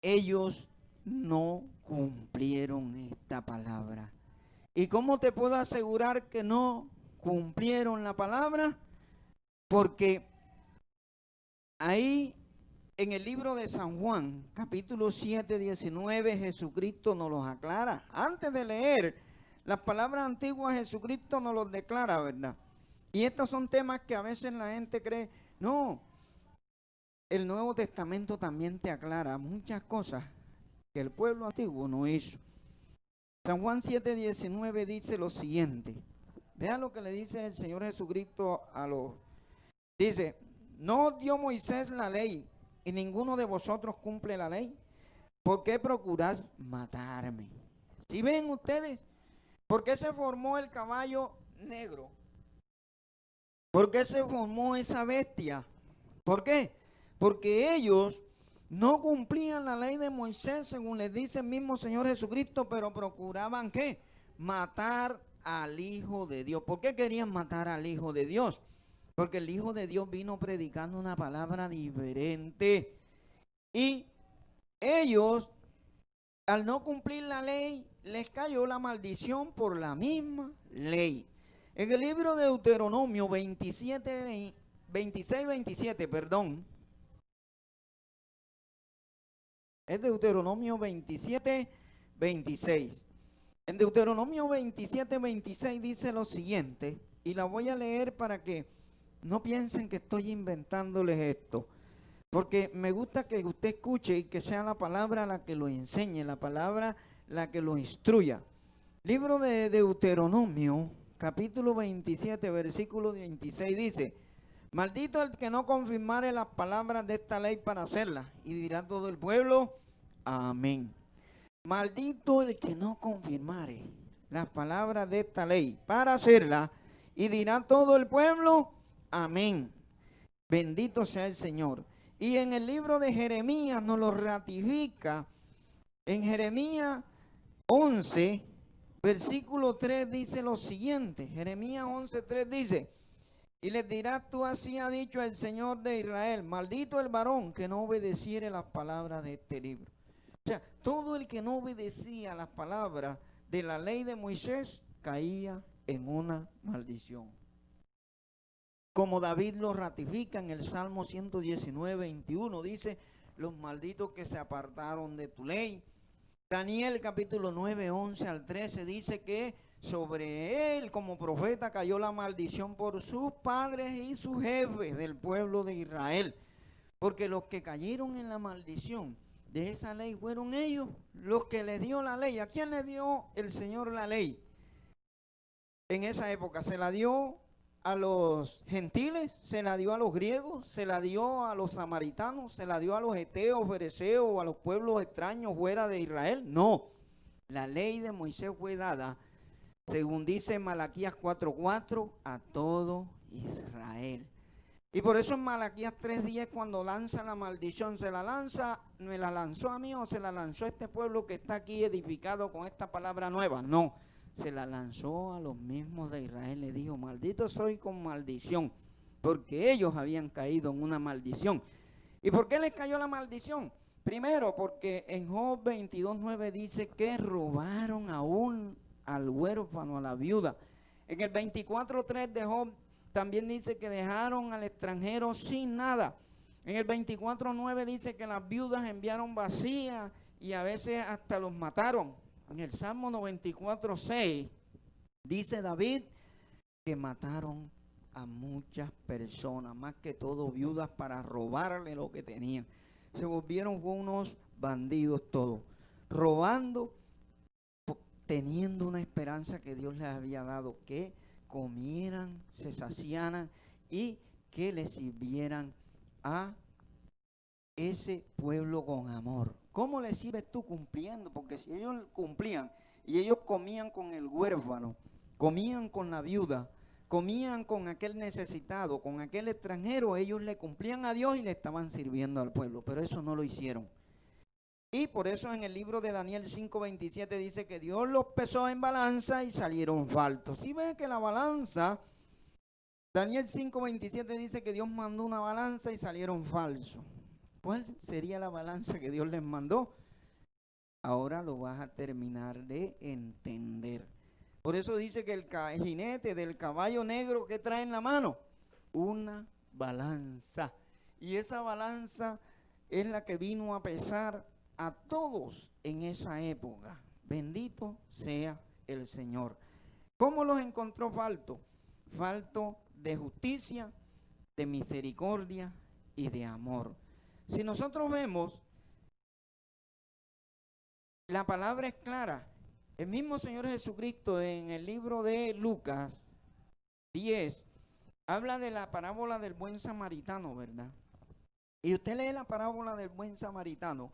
Ellos no cumplieron esta palabra. ¿Y cómo te puedo asegurar que no cumplieron la palabra? Porque ahí en el libro de San Juan, capítulo 7, 19, Jesucristo nos los aclara. Antes de leer las palabras antiguas, Jesucristo nos los declara, ¿verdad? Y estos son temas que a veces la gente cree, no, el Nuevo Testamento también te aclara muchas cosas que el pueblo antiguo no hizo. San Juan 7, 19 dice lo siguiente. Vean lo que le dice el Señor Jesucristo a los... Dice, no dio Moisés la ley y ninguno de vosotros cumple la ley. ¿Por qué procuráis matarme? ¿Sí ven ustedes? ¿Por qué se formó el caballo negro? ¿Por qué se formó esa bestia? ¿Por qué? Porque ellos no cumplían la ley de Moisés, según les dice el mismo Señor Jesucristo, pero procuraban ¿qué? Matar al Hijo de Dios. ¿Por qué querían matar al Hijo de Dios? Porque el Hijo de Dios vino predicando una palabra diferente. Y ellos, al no cumplir la ley, les cayó la maldición por la misma ley. En el libro de Deuteronomio 26, 27, perdón. Es Deuteronomio 27, 26. En Deuteronomio 27, 26 dice lo siguiente, y la voy a leer para que no piensen que estoy inventándoles esto, porque me gusta que usted escuche y que sea la palabra la que lo enseñe, la palabra la que lo instruya. Libro de Deuteronomio, capítulo 27, versículo 26 dice, maldito el que no confirmare las palabras de esta ley para hacerlas, y dirá todo el pueblo, amén. Maldito el que no confirmare las palabras de esta ley para hacerla, y dirá todo el pueblo, amén. Bendito sea el Señor. Y en el libro de Jeremías nos lo ratifica. En Jeremías 11, versículo 3 dice lo siguiente. Jeremías 11, 3 dice, y les dirás tú, así ha dicho el Señor de Israel, maldito el varón que no obedeciere las palabras de este libro. O sea, todo el que no obedecía las palabras de la ley de Moisés caía en una maldición. Como David lo ratifica en el Salmo 119, 21, dice, los malditos que se apartaron de tu ley. Daniel capítulo 9, 11 al 13 dice que sobre él como profeta cayó la maldición por sus padres y sus jefes del pueblo de Israel. Porque los que cayeron en la maldición de esa ley fueron ellos los que les dio la ley. ¿A quién le dio el Señor la ley? En esa época se la dio a los gentiles, se la dio a los griegos, se la dio a los samaritanos, se la dio a los heteos, fereceos o a los pueblos extraños fuera de Israel. No, la ley de Moisés fue dada, según dice Malaquías 4:4, a todo Israel. Y por eso en Malaquías 3:10 cuando lanza la maldición, ¿se la lanza, me la lanzó a mí o se la lanzó a este pueblo que está aquí edificado con esta palabra nueva? No, se la lanzó a los mismos de Israel. Le dijo, maldito soy con maldición, porque ellos habían caído en una maldición. ¿Y por qué les cayó la maldición? Primero, porque en Job 22:9 dice que robaron aún al huérfano, a la viuda. En el 24:3 de Job también dice que dejaron al extranjero sin nada. En el 24:9 dice que las viudas enviaron vacías y a veces hasta los mataron. En el Salmo 94:6 dice David que mataron a muchas personas, más que todo viudas, para robarle lo que tenían. Se volvieron unos bandidos todos, robando, teniendo una esperanza que Dios les había dado, que comieran, se saciaran y que le sirvieran a ese pueblo con amor. ¿Cómo le sirves tú? Cumpliendo, porque si ellos cumplían y ellos comían con el huérfano, comían con la viuda, comían con aquel necesitado, con aquel extranjero, ellos le cumplían a Dios y le estaban sirviendo al pueblo, pero eso no lo hicieron. Y por eso en el libro de Daniel 5:27 dice que Dios los pesó en balanza y salieron faltos. Si ven que la balanza, Daniel 5:27 dice que Dios mandó una balanza y salieron falsos. ¿Cuál sería la balanza que Dios les mandó? Ahora lo vas a terminar de entender. Por eso dice que el jinete del caballo negro que trae en la mano, una balanza. Y esa balanza es la que vino a pesar a todos en esa época. Bendito sea el Señor. ¿Cómo los encontró falto? Falto de justicia, de misericordia y de amor. Si nosotros vemos, la palabra es clara. El mismo Señor Jesucristo en el libro de Lucas 10 habla de la parábola del buen samaritano, ¿verdad? Y usted lee la parábola del buen samaritano.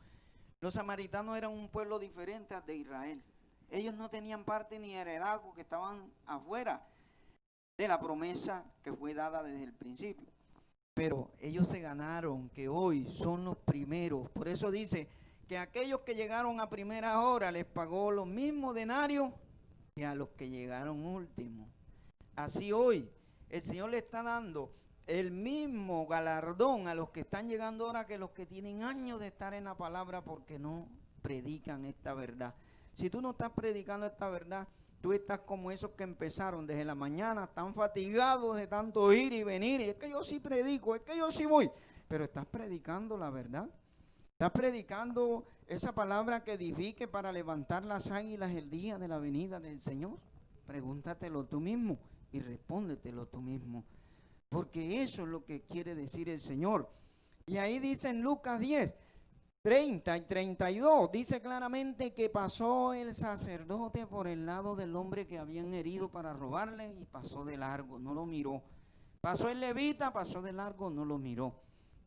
Los samaritanos eran un pueblo diferente al de Israel. Ellos no tenían parte ni heredad porque estaban afuera de la promesa que fue dada desde el principio. Pero ellos se ganaron que hoy son los primeros. Por eso dice que aquellos que llegaron a primera hora les pagó los mismos denarios que a los que llegaron últimos. Así hoy el Señor le está dando el mismo galardón a los que están llegando ahora que los que tienen años de estar en la palabra porque no predican esta verdad. Si tú no estás predicando esta verdad, tú estás como esos que empezaron desde la mañana, están fatigados de tanto ir y venir. Y es que yo sí predico, es que yo sí voy. Pero estás predicando la verdad. Estás predicando esa palabra que edifique para levantar las águilas el día de la venida del Señor. Pregúntatelo tú mismo y respóndetelo tú mismo. Porque eso es lo que quiere decir el Señor. Y ahí dice en Lucas 10, 30 y 32, dice claramente que pasó el sacerdote por el lado del hombre que habían herido para robarle y pasó de largo, no lo miró. Pasó el levita, pasó de largo, no lo miró.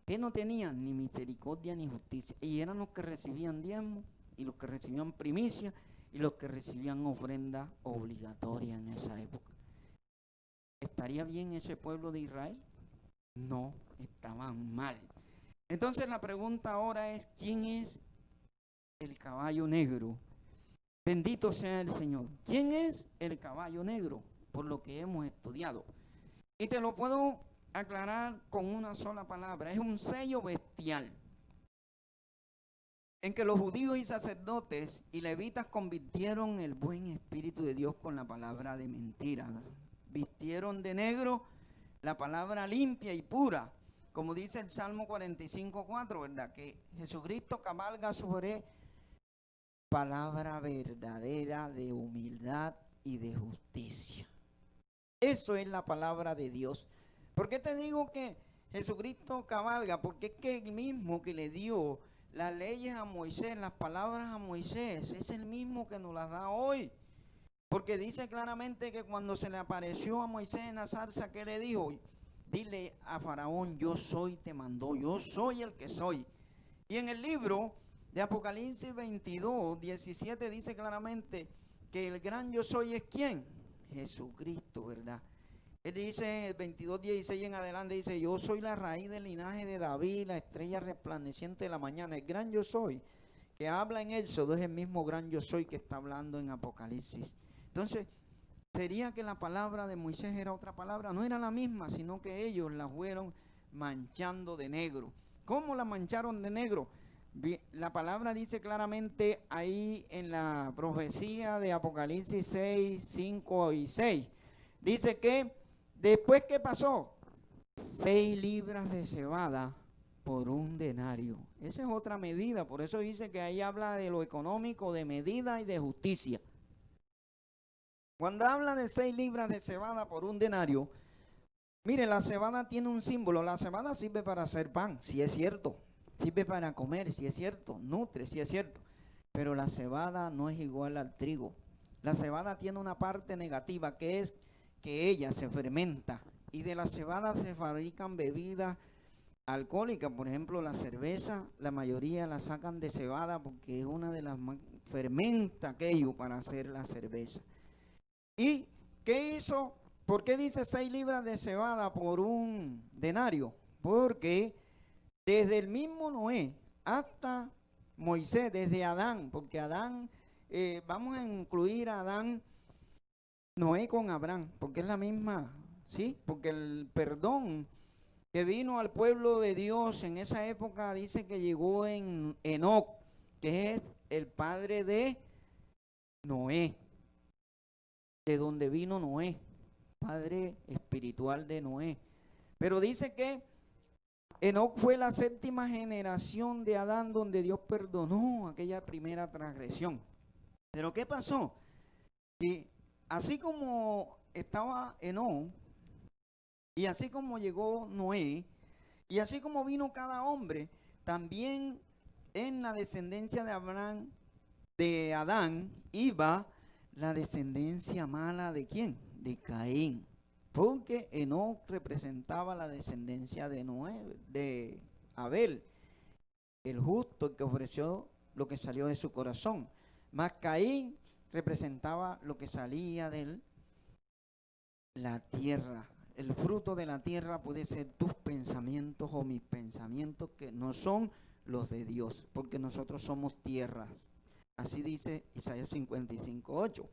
Que no tenían ni misericordia ni justicia. Y eran los que recibían diezmo y los que recibían primicia y los que recibían ofrenda obligatoria en esa época. ¿Estaría bien ese pueblo de Israel? No, estaban mal. Entonces la pregunta ahora es, ¿quién es el caballo negro? Bendito sea el Señor. ¿Quién es el caballo negro? Por lo que hemos estudiado. Y te lo puedo aclarar con una sola palabra. Es un sello bestial. En que los judíos y sacerdotes y levitas convirtieron el buen espíritu de Dios con la palabra de mentira. Vistieron de negro la palabra limpia y pura, como dice el Salmo 45:4, ¿verdad? Que Jesucristo cabalga sobre palabra verdadera de humildad y de justicia. Eso es la palabra de Dios. ¿Por qué te digo que Jesucristo cabalga? Porque es que el mismo que le dio las leyes a Moisés, las palabras a Moisés, es el mismo que nos las da hoy. Porque dice claramente que cuando se le apareció a Moisés en la zarza, ¿qué le dijo? Dile a Faraón, yo soy, te mandó, yo soy el que soy. Y en el libro de Apocalipsis 22, 17 dice claramente que el gran yo soy es ¿quién? Jesucristo, ¿verdad? Él dice, 22, 16 en adelante, dice, yo soy la raíz del linaje de David, la estrella resplandeciente de la mañana. El gran yo soy, que habla en Éxodo, es el mismo gran yo soy que está hablando en Apocalipsis. Entonces, sería que la palabra de Moisés era otra palabra, no era la misma, sino que ellos la fueron manchando de negro. ¿Cómo la mancharon de negro? La palabra dice claramente ahí en la profecía de Apocalipsis 6, 5 y 6. Dice que después que pasó 6 libras de cebada por un denario. Esa es otra medida, por eso dice que ahí habla de lo económico, de medida y de justicia. Cuando habla de 6 libras de cebada por un denario, mire, la cebada tiene un símbolo. La cebada sirve para hacer pan, si es cierto. Sirve para comer, si es cierto. Nutre, si es cierto. Pero la cebada no es igual al trigo. La cebada tiene una parte negativa, que es que ella se fermenta. Y de la cebada se fabrican bebidas alcohólicas. Por ejemplo, la cerveza, la mayoría la sacan de cebada porque es una de las más... fermenta aquello para hacer la cerveza. ¿Y qué hizo? ¿Por qué dice 6 libras de cebada por un denario? Porque desde el mismo Noé hasta Moisés, desde Adán, porque Adán, vamos a incluir a Adán, Noé con Abraham, porque es la misma, ¿sí? Porque el perdón que vino al pueblo de Dios en esa época dice que llegó en Enoc, que es el padre de Noé. De donde vino Noé, padre espiritual de Noé. Pero dice que Enoc fue la séptima generación de Adán donde Dios perdonó aquella primera transgresión. Pero ¿qué pasó? Que así como estaba Enoc, y así como llegó Noé, y así como vino cada hombre, también en la descendencia de Abraham, de Adán, iba la descendencia mala ¿de quién? De Caín. Porque Enoc representaba la descendencia de Noé, de Abel, el justo, el que ofreció lo que salió de su corazón. Mas Caín representaba lo que salía de la tierra. El fruto de la tierra puede ser tus pensamientos o mis pensamientos, que no son los de Dios, porque nosotros somos tierras. Así dice Isaías 55:8.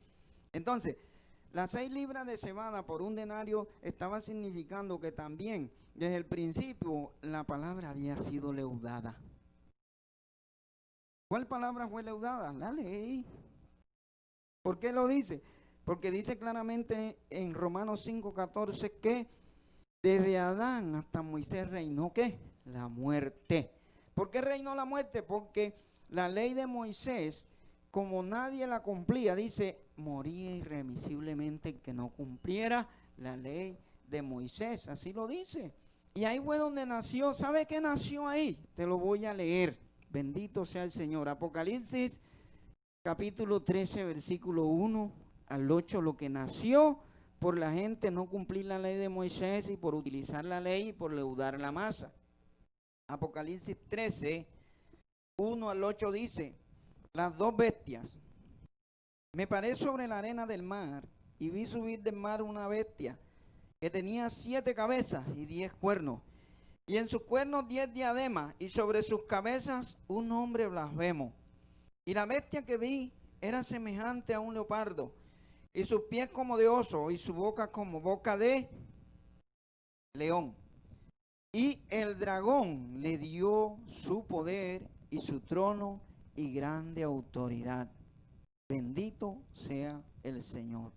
Entonces, las 6 libras de cebada por un denario estaba significando que también desde el principio la palabra había sido leudada. ¿Cuál palabra fue leudada? La ley. ¿Por qué lo dice? Porque dice claramente en Romanos 5:14 que desde Adán hasta Moisés reinó ¿qué? La muerte. ¿Por qué reinó la muerte? Porque la ley de Moisés, como nadie la cumplía, dice, moría irremisiblemente el que no cumpliera la ley de Moisés. Así lo dice. Y ahí fue donde nació. ¿Sabe qué nació ahí? Te lo voy a leer. Bendito sea el Señor. Apocalipsis capítulo 13, versículo 1 al 8. Lo que nació por la gente no cumplir la ley de Moisés y por utilizar la ley y por leudar la masa. Apocalipsis 13, 1 al 8 dice: las 2 bestias. Me paré sobre la arena del mar y vi subir del mar una bestia que tenía 7 cabezas y 10 cuernos, y en sus cuernos 10 diademas, y sobre sus cabezas un nombre blasfemo. Y la bestia que vi era semejante a un leopardo, y sus pies como de oso, y su boca como boca de león. Y el dragón le dio su poder y su trono y grande autoridad. Bendito sea el Señor.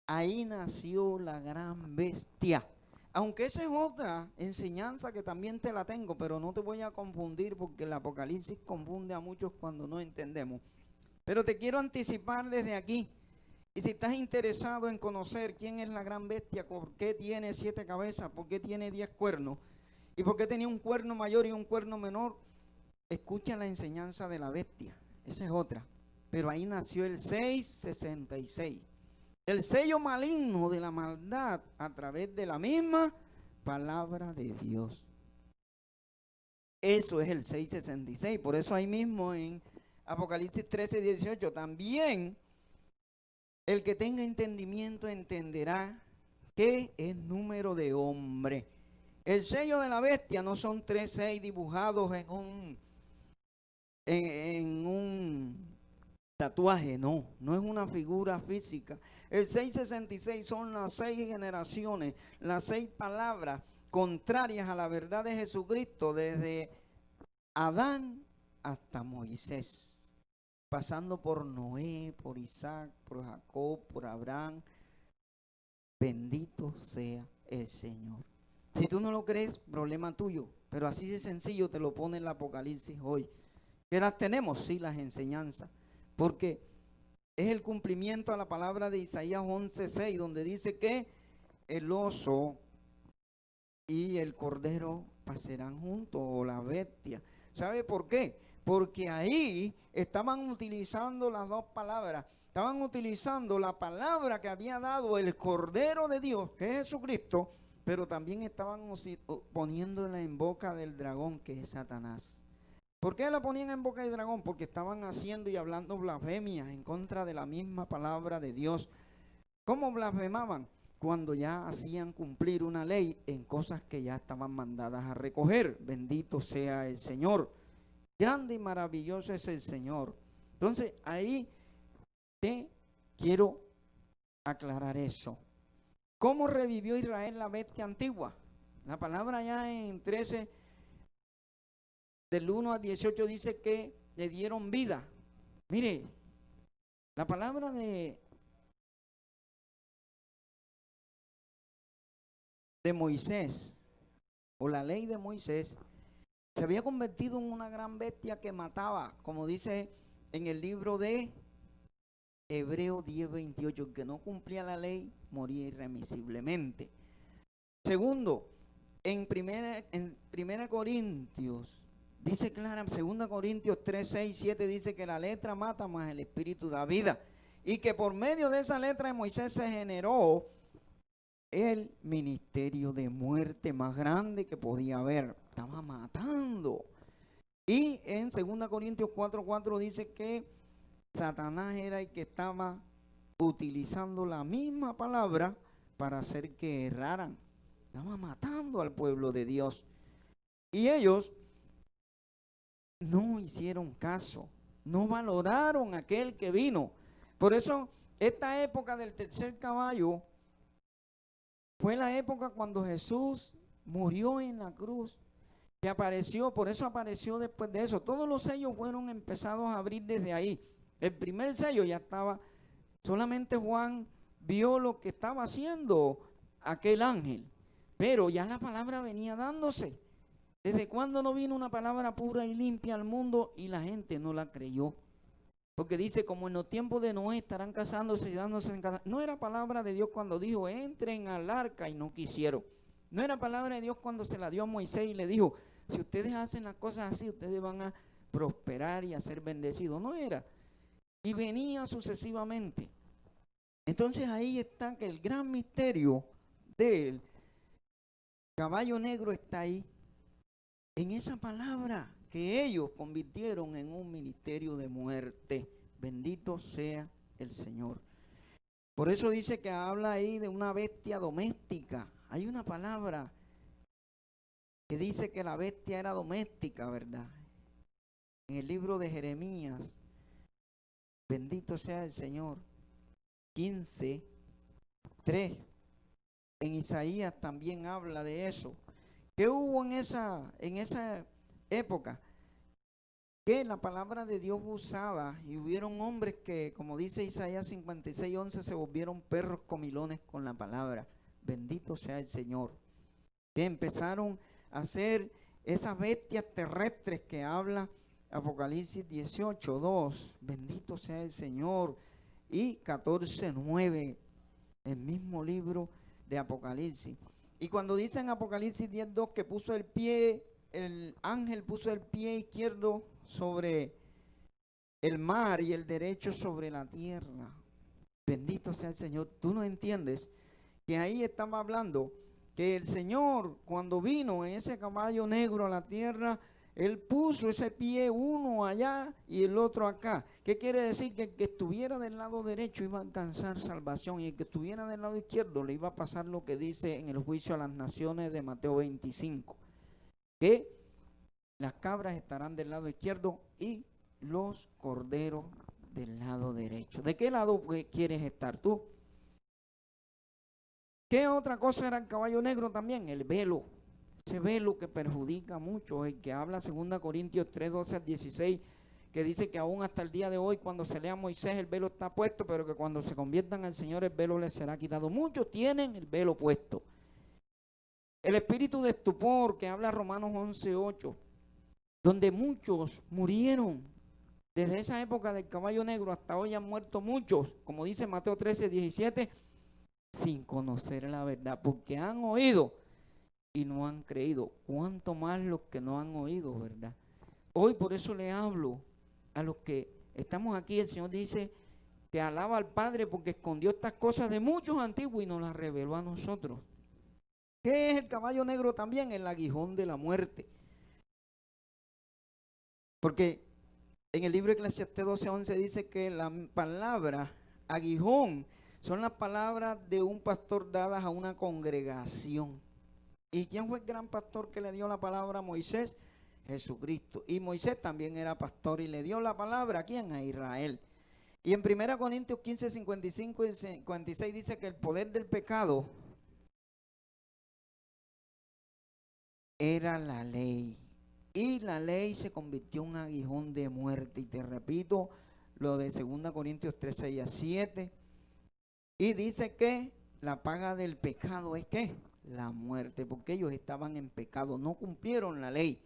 Ahí nació la gran bestia. Aunque esa es otra enseñanza que también te la tengo, pero no te voy a confundir porque el Apocalipsis confunde a muchos cuando no entendemos. Pero te quiero anticipar desde aquí. Y si estás interesado en conocer quién es la gran bestia, por qué tiene 7 cabezas, por qué tiene 10 cuernos, y por qué tenía un cuerno mayor y un cuerno menor, escucha la enseñanza de la bestia. Esa es otra. Pero ahí nació el 666. El sello maligno de la maldad a través de la misma palabra de Dios. Eso es el 666. Por eso ahí mismo en Apocalipsis 13, 18 también el que tenga entendimiento entenderá que es número de hombre. El sello de la bestia no son 3-6 dibujados en un tatuaje, no es una figura física. El 666 son las 6 generaciones, las 6 palabras contrarias a la verdad de Jesucristo, desde Adán hasta Moisés, pasando por Noé, por Isaac, por Jacob, por Abraham. Bendito sea el Señor. Si tú no lo crees, problema tuyo, pero así de sencillo te lo pone el Apocalipsis hoy. ¿Que las tenemos? Sí, las enseñanzas, porque es el cumplimiento a la palabra de Isaías 11:6, donde dice que el oso y el cordero pasarán juntos, o la bestia. ¿Sabe por qué? Porque ahí estaban utilizando las 2 palabras. Estaban utilizando la palabra que había dado el Cordero de Dios, que es Jesucristo, pero también estaban poniéndola en boca del dragón, que es Satanás. ¿Por qué la ponían en boca del dragón? Porque estaban haciendo y hablando blasfemias en contra de la misma palabra de Dios. ¿Cómo blasfemaban? Cuando ya hacían cumplir una ley en cosas que ya estaban mandadas a recoger. Bendito sea el Señor. Grande y maravilloso es el Señor. Entonces ahí te quiero aclarar eso. ¿Cómo revivió Israel la bestia antigua? La palabra ya en 13, del 1 al 18 dice que le dieron vida. Mire, la palabra de Moisés o la ley de Moisés, se había convertido en una gran bestia que mataba, como dice en el libro de Hebreos 10:28, el que no cumplía la ley moría irremisiblemente. Segundo, en primera Corintios, dice clara, 2 Corintios 3, 6, 7, dice que la letra mata, más el espíritu da vida. Y que por medio de esa letra de Moisés se generó el ministerio de muerte más grande que podía haber. Estaba matando. Y en 2 Corintios 4, 4 dice que Satanás era el que estaba utilizando la misma palabra para hacer que erraran. Estaba matando al pueblo de Dios. Y ellos no hicieron caso, no valoraron a aquel que vino. Por eso, esta época del tercer caballo fue la época cuando Jesús murió en la cruz, que apareció, por eso apareció después de eso. Todos los sellos fueron empezados a abrir desde ahí. El primer sello ya estaba, solamente Juan vio lo que estaba haciendo aquel ángel, pero ya la palabra venía dándose. ¿Desde cuándo no vino una palabra pura y limpia al mundo y la gente no la creyó? Porque dice, como en los tiempos de Noé estarán casándose y dándose en casa. No era palabra de Dios cuando dijo, entren al arca, y no quisieron. No era palabra de Dios cuando se la dio a Moisés y le dijo, si ustedes hacen las cosas así, ustedes van a prosperar y a ser bendecidos. No era. Y venía sucesivamente. Entonces ahí está que el gran misterio del caballo negro está ahí. En esa palabra que ellos convirtieron en un ministerio de muerte. Bendito sea el Señor. Por eso dice que habla ahí de una bestia doméstica. Hay una palabra que dice que la bestia era doméstica, ¿verdad? En el libro de Jeremías, bendito sea el Señor, 15:3. En Isaías también habla de eso. ¿Qué hubo en esa época? Que la palabra de Dios usada, y hubieron hombres que, como dice Isaías 56:11, se volvieron perros comilones con la palabra. Bendito sea el Señor. Que empezaron a hacer esas bestias terrestres que habla Apocalipsis 18:2. Bendito sea el Señor. Y 14:9, el mismo libro de Apocalipsis. Y cuando dice en Apocalipsis 10:2 que puso el pie, el ángel puso el pie izquierdo sobre el mar y el derecho sobre la tierra. Bendito sea el Señor. Tú no entiendes que ahí estaba hablando que el Señor, cuando vino en ese caballo negro a la tierra, Él puso ese pie uno allá y el otro acá. ¿Qué quiere decir? Que el que estuviera del lado derecho iba a alcanzar salvación, y el que estuviera del lado izquierdo le iba a pasar lo que dice en el juicio a las naciones de Mateo 25. Que las cabras estarán del lado izquierdo y los corderos del lado derecho. ¿De qué lado quieres estar tú? ¿Qué otra cosa era el caballo negro también? El velo. Ese velo que perjudica mucho, el que habla 2 Corintios 3:12-16, que dice que aún hasta el día de hoy, cuando se lea a Moisés, el velo está puesto, pero que cuando se conviertan al Señor, el velo les será quitado. Muchos tienen el velo puesto. El espíritu de estupor, que habla Romanos 11:8, donde muchos murieron. Desde esa época del caballo negro hasta hoy han muerto muchos, como dice Mateo 13:17, sin conocer la verdad, porque han oído y no han creído. ¿Cuánto más los que no han oído, verdad? Hoy por eso le hablo a los que estamos aquí. El Señor dice que alaba al Padre porque escondió estas cosas de muchos antiguos y nos las reveló a nosotros. ¿Qué es el caballo negro también? El aguijón de la muerte. Porque en el libro de Eclesiastés 12:11 dice que la palabra aguijón son las palabras de un pastor dadas a una congregación. ¿Y quién fue el gran pastor que le dio la palabra a Moisés? Jesucristo. Y Moisés también era pastor y le dio la palabra ¿a quién? A Israel. Y en 1 Corintios 15:55 y 56 dice que el poder del pecado era la ley. Y la ley se convirtió en un aguijón de muerte. Y te repito lo de 2 Corintios 3:6-7. Y dice que la paga del pecado es ¿qué? la muerte, porque ellos estaban en pecado, no cumplieron la ley.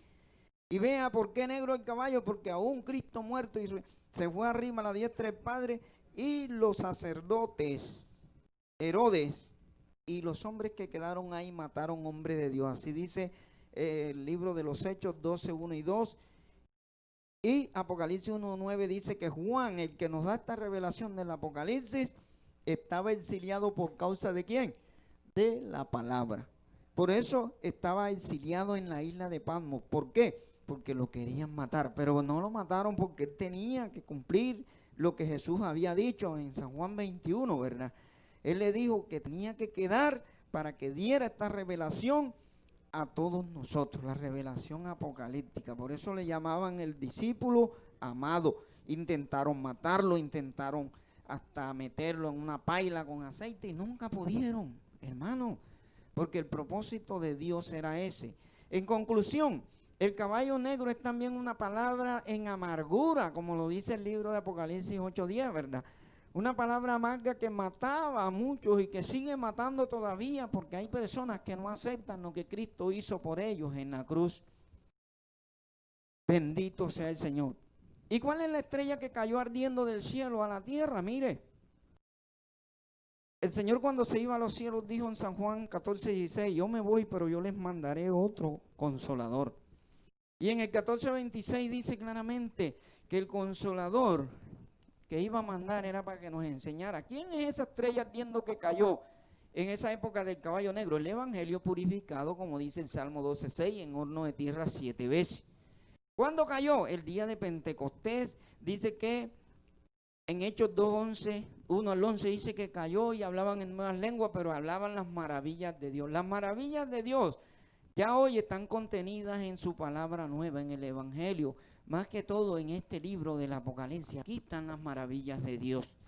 Y vea por qué negro el caballo, porque aún Cristo muerto y se fue arriba a la diestra del Padre, y los sacerdotes, Herodes, y los hombres que quedaron ahí mataron hombres de Dios. Así dice el libro de los Hechos 12, 1 y 2. Y Apocalipsis 1:9 dice que Juan, el que nos da esta revelación del Apocalipsis, estaba exiliado por causa de ¿quién? De la palabra. Por eso estaba exiliado en la isla de Patmos. ¿Por qué? Porque lo querían matar, pero no lo mataron porque él tenía que cumplir lo que Jesús había dicho en San Juan 21, ¿verdad? Él le dijo que tenía que quedar para que diera esta revelación a todos nosotros, la revelación apocalíptica. Por eso le llamaban el discípulo amado. Intentaron matarlo, intentaron hasta meterlo en una paila con aceite y nunca pudieron, hermano, porque el propósito de Dios era ese. En conclusión, el caballo negro es también una palabra en amargura, como lo dice el libro de Apocalipsis 8:10, ¿verdad? Una palabra amarga que mataba a muchos y que sigue matando todavía, porque hay personas que no aceptan lo que Cristo hizo por ellos en la cruz. Bendito sea el Señor. ¿Y cuál es la estrella que cayó ardiendo del cielo a la tierra? Mire, el Señor cuando se iba a los cielos dijo en San Juan 14:16, yo me voy, pero yo les mandaré otro consolador. Y en el 14:26 dice claramente que el consolador que iba a mandar era para que nos enseñara. ¿Quién es esa estrella ardiendo que cayó en esa época del caballo negro? El evangelio purificado, como dice el Salmo 12:6, en horno de tierra 7 veces. ¿Cuándo cayó? El día de Pentecostés. Dice que en Hechos 2:11, 1 al 11 dice que cayó y hablaban en nuevas lenguas, pero hablaban las maravillas de Dios. Las maravillas de Dios ya hoy están contenidas en su palabra nueva, en el evangelio. Más que todo en este libro del Apocalipsis. Aquí están las maravillas de Dios.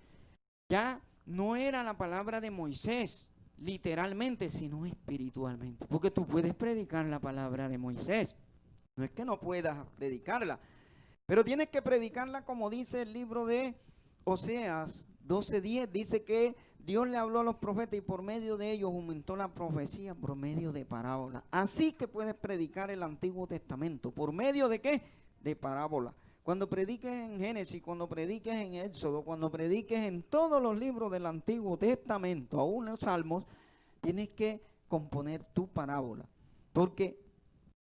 Ya no era la palabra de Moisés, literalmente, sino espiritualmente. Porque tú puedes predicar la palabra de Moisés. No es que no puedas predicarla, pero tienes que predicarla como dice el libro de Oseas 12:10. Dice que Dios le habló a los profetas y por medio de ellos aumentó la profecía por medio de parábolas. Así que puedes predicar el Antiguo Testamento. ¿Por medio de qué? De parábola. Cuando prediques en Génesis, cuando prediques en Éxodo, cuando prediques en todos los libros del Antiguo Testamento, aún los Salmos, tienes que componer tu parábola. Porque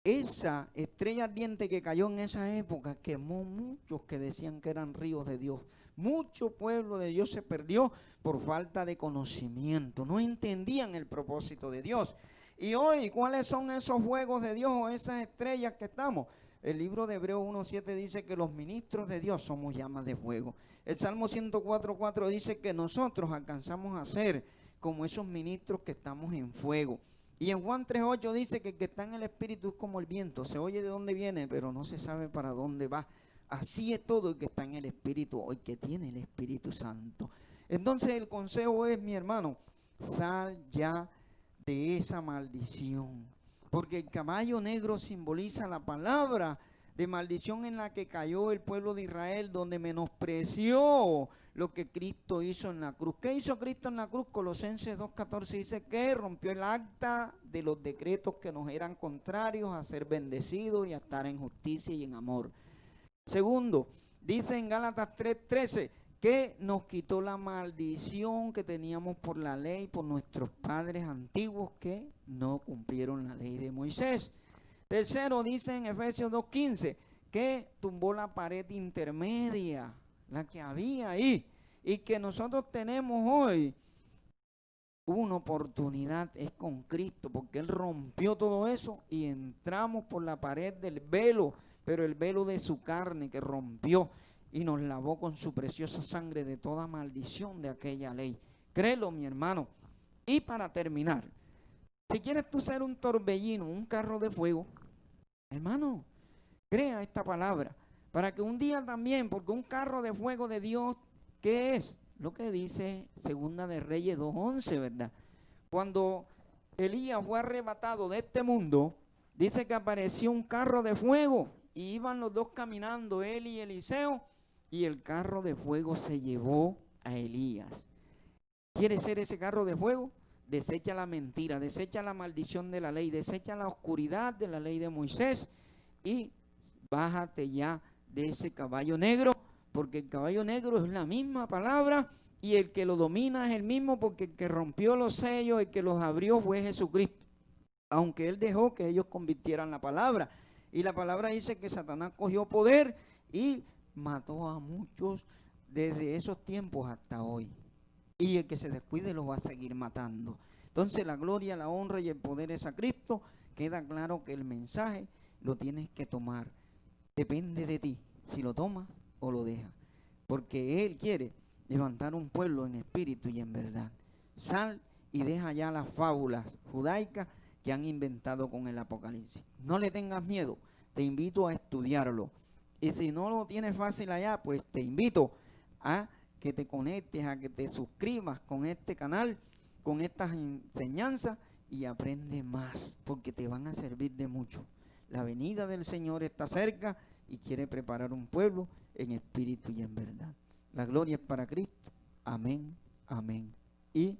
esa estrella ardiente que cayó en esa época quemó muchos que decían que eran ríos de Dios. Mucho pueblo de Dios se perdió por falta de conocimiento. No entendían el propósito de Dios. Y hoy, ¿cuáles son esos fuegos de Dios o esas estrellas que estamos? El libro de Hebreos 1:7 dice que los ministros de Dios somos llamas de fuego. El Salmo 104:4 dice que nosotros alcanzamos a ser como esos ministros que estamos en fuego. Y en Juan 3:8 dice que el que está en el Espíritu es como el viento. Se oye de dónde viene, pero no se sabe para dónde va. Así es todo el que está en el Espíritu o el que tiene el Espíritu Santo. Entonces el consejo es, mi hermano, sal ya de esa maldición. Porque el caballo negro simboliza la palabra de maldición en la que cayó el pueblo de Israel, donde menospreció lo que Cristo hizo en la cruz. ¿Qué hizo Cristo en la cruz? Colosenses 2:14 dice que rompió el acta de los decretos que nos eran contrarios a ser bendecidos y a estar en justicia y en amor. Segundo, dice en Gálatas 3:13 que nos quitó la maldición que teníamos por la ley, por nuestros padres antiguos que no cumplieron la ley de Moisés. Tercero, dice en Efesios 2:15 que tumbó la pared intermedia, la que había ahí, y que nosotros tenemos hoy una oportunidad es con Cristo, porque Él rompió todo eso y entramos por la pared del velo, pero el velo de su carne que rompió y nos lavó con su preciosa sangre de toda maldición de aquella ley. Créelo, mi hermano. Y para terminar, si quieres tú ser un torbellino, un carro de fuego, hermano, crea esta palabra, para que un día también, porque un carro de fuego de Dios, ¿qué es? Lo que dice Segunda de Reyes 2:11, ¿verdad? Cuando Elías fue arrebatado de este mundo, dice que apareció un carro de fuego y iban los dos caminando, él y Eliseo, y el carro de fuego se llevó a Elías. ¿Quiere ser ese carro de fuego? desecha la mentira, desecha la maldición de la ley, desecha la oscuridad de la ley de Moisés y bájate ya de ese caballo negro, porque el caballo negro es la misma palabra y el que lo domina es el mismo, porque el que rompió los sellos, el que los abrió fue Jesucristo. Aunque él dejó que ellos convirtieran la palabra. Y la palabra dice que Satanás cogió poder y mató a muchos desde esos tiempos hasta hoy. Y el que se descuide lo va a seguir matando. Entonces la gloria, la honra y el poder es a Cristo. Queda claro que el mensaje lo tienes que tomar. Depende de ti si lo tomas o lo dejas. Porque Él quiere levantar un pueblo en espíritu y en verdad. Sal y deja ya las fábulas judaicas que han inventado con el Apocalipsis. No le tengas miedo, te invito a estudiarlo. Y si no lo tienes fácil allá, pues te invito a que te conectes, a que te suscribas con este canal, con estas enseñanzas y aprende más, porque te van a servir de mucho. La venida del Señor está cerca y quiere preparar un pueblo en espíritu y en verdad. La gloria es para Cristo. Amén, amén y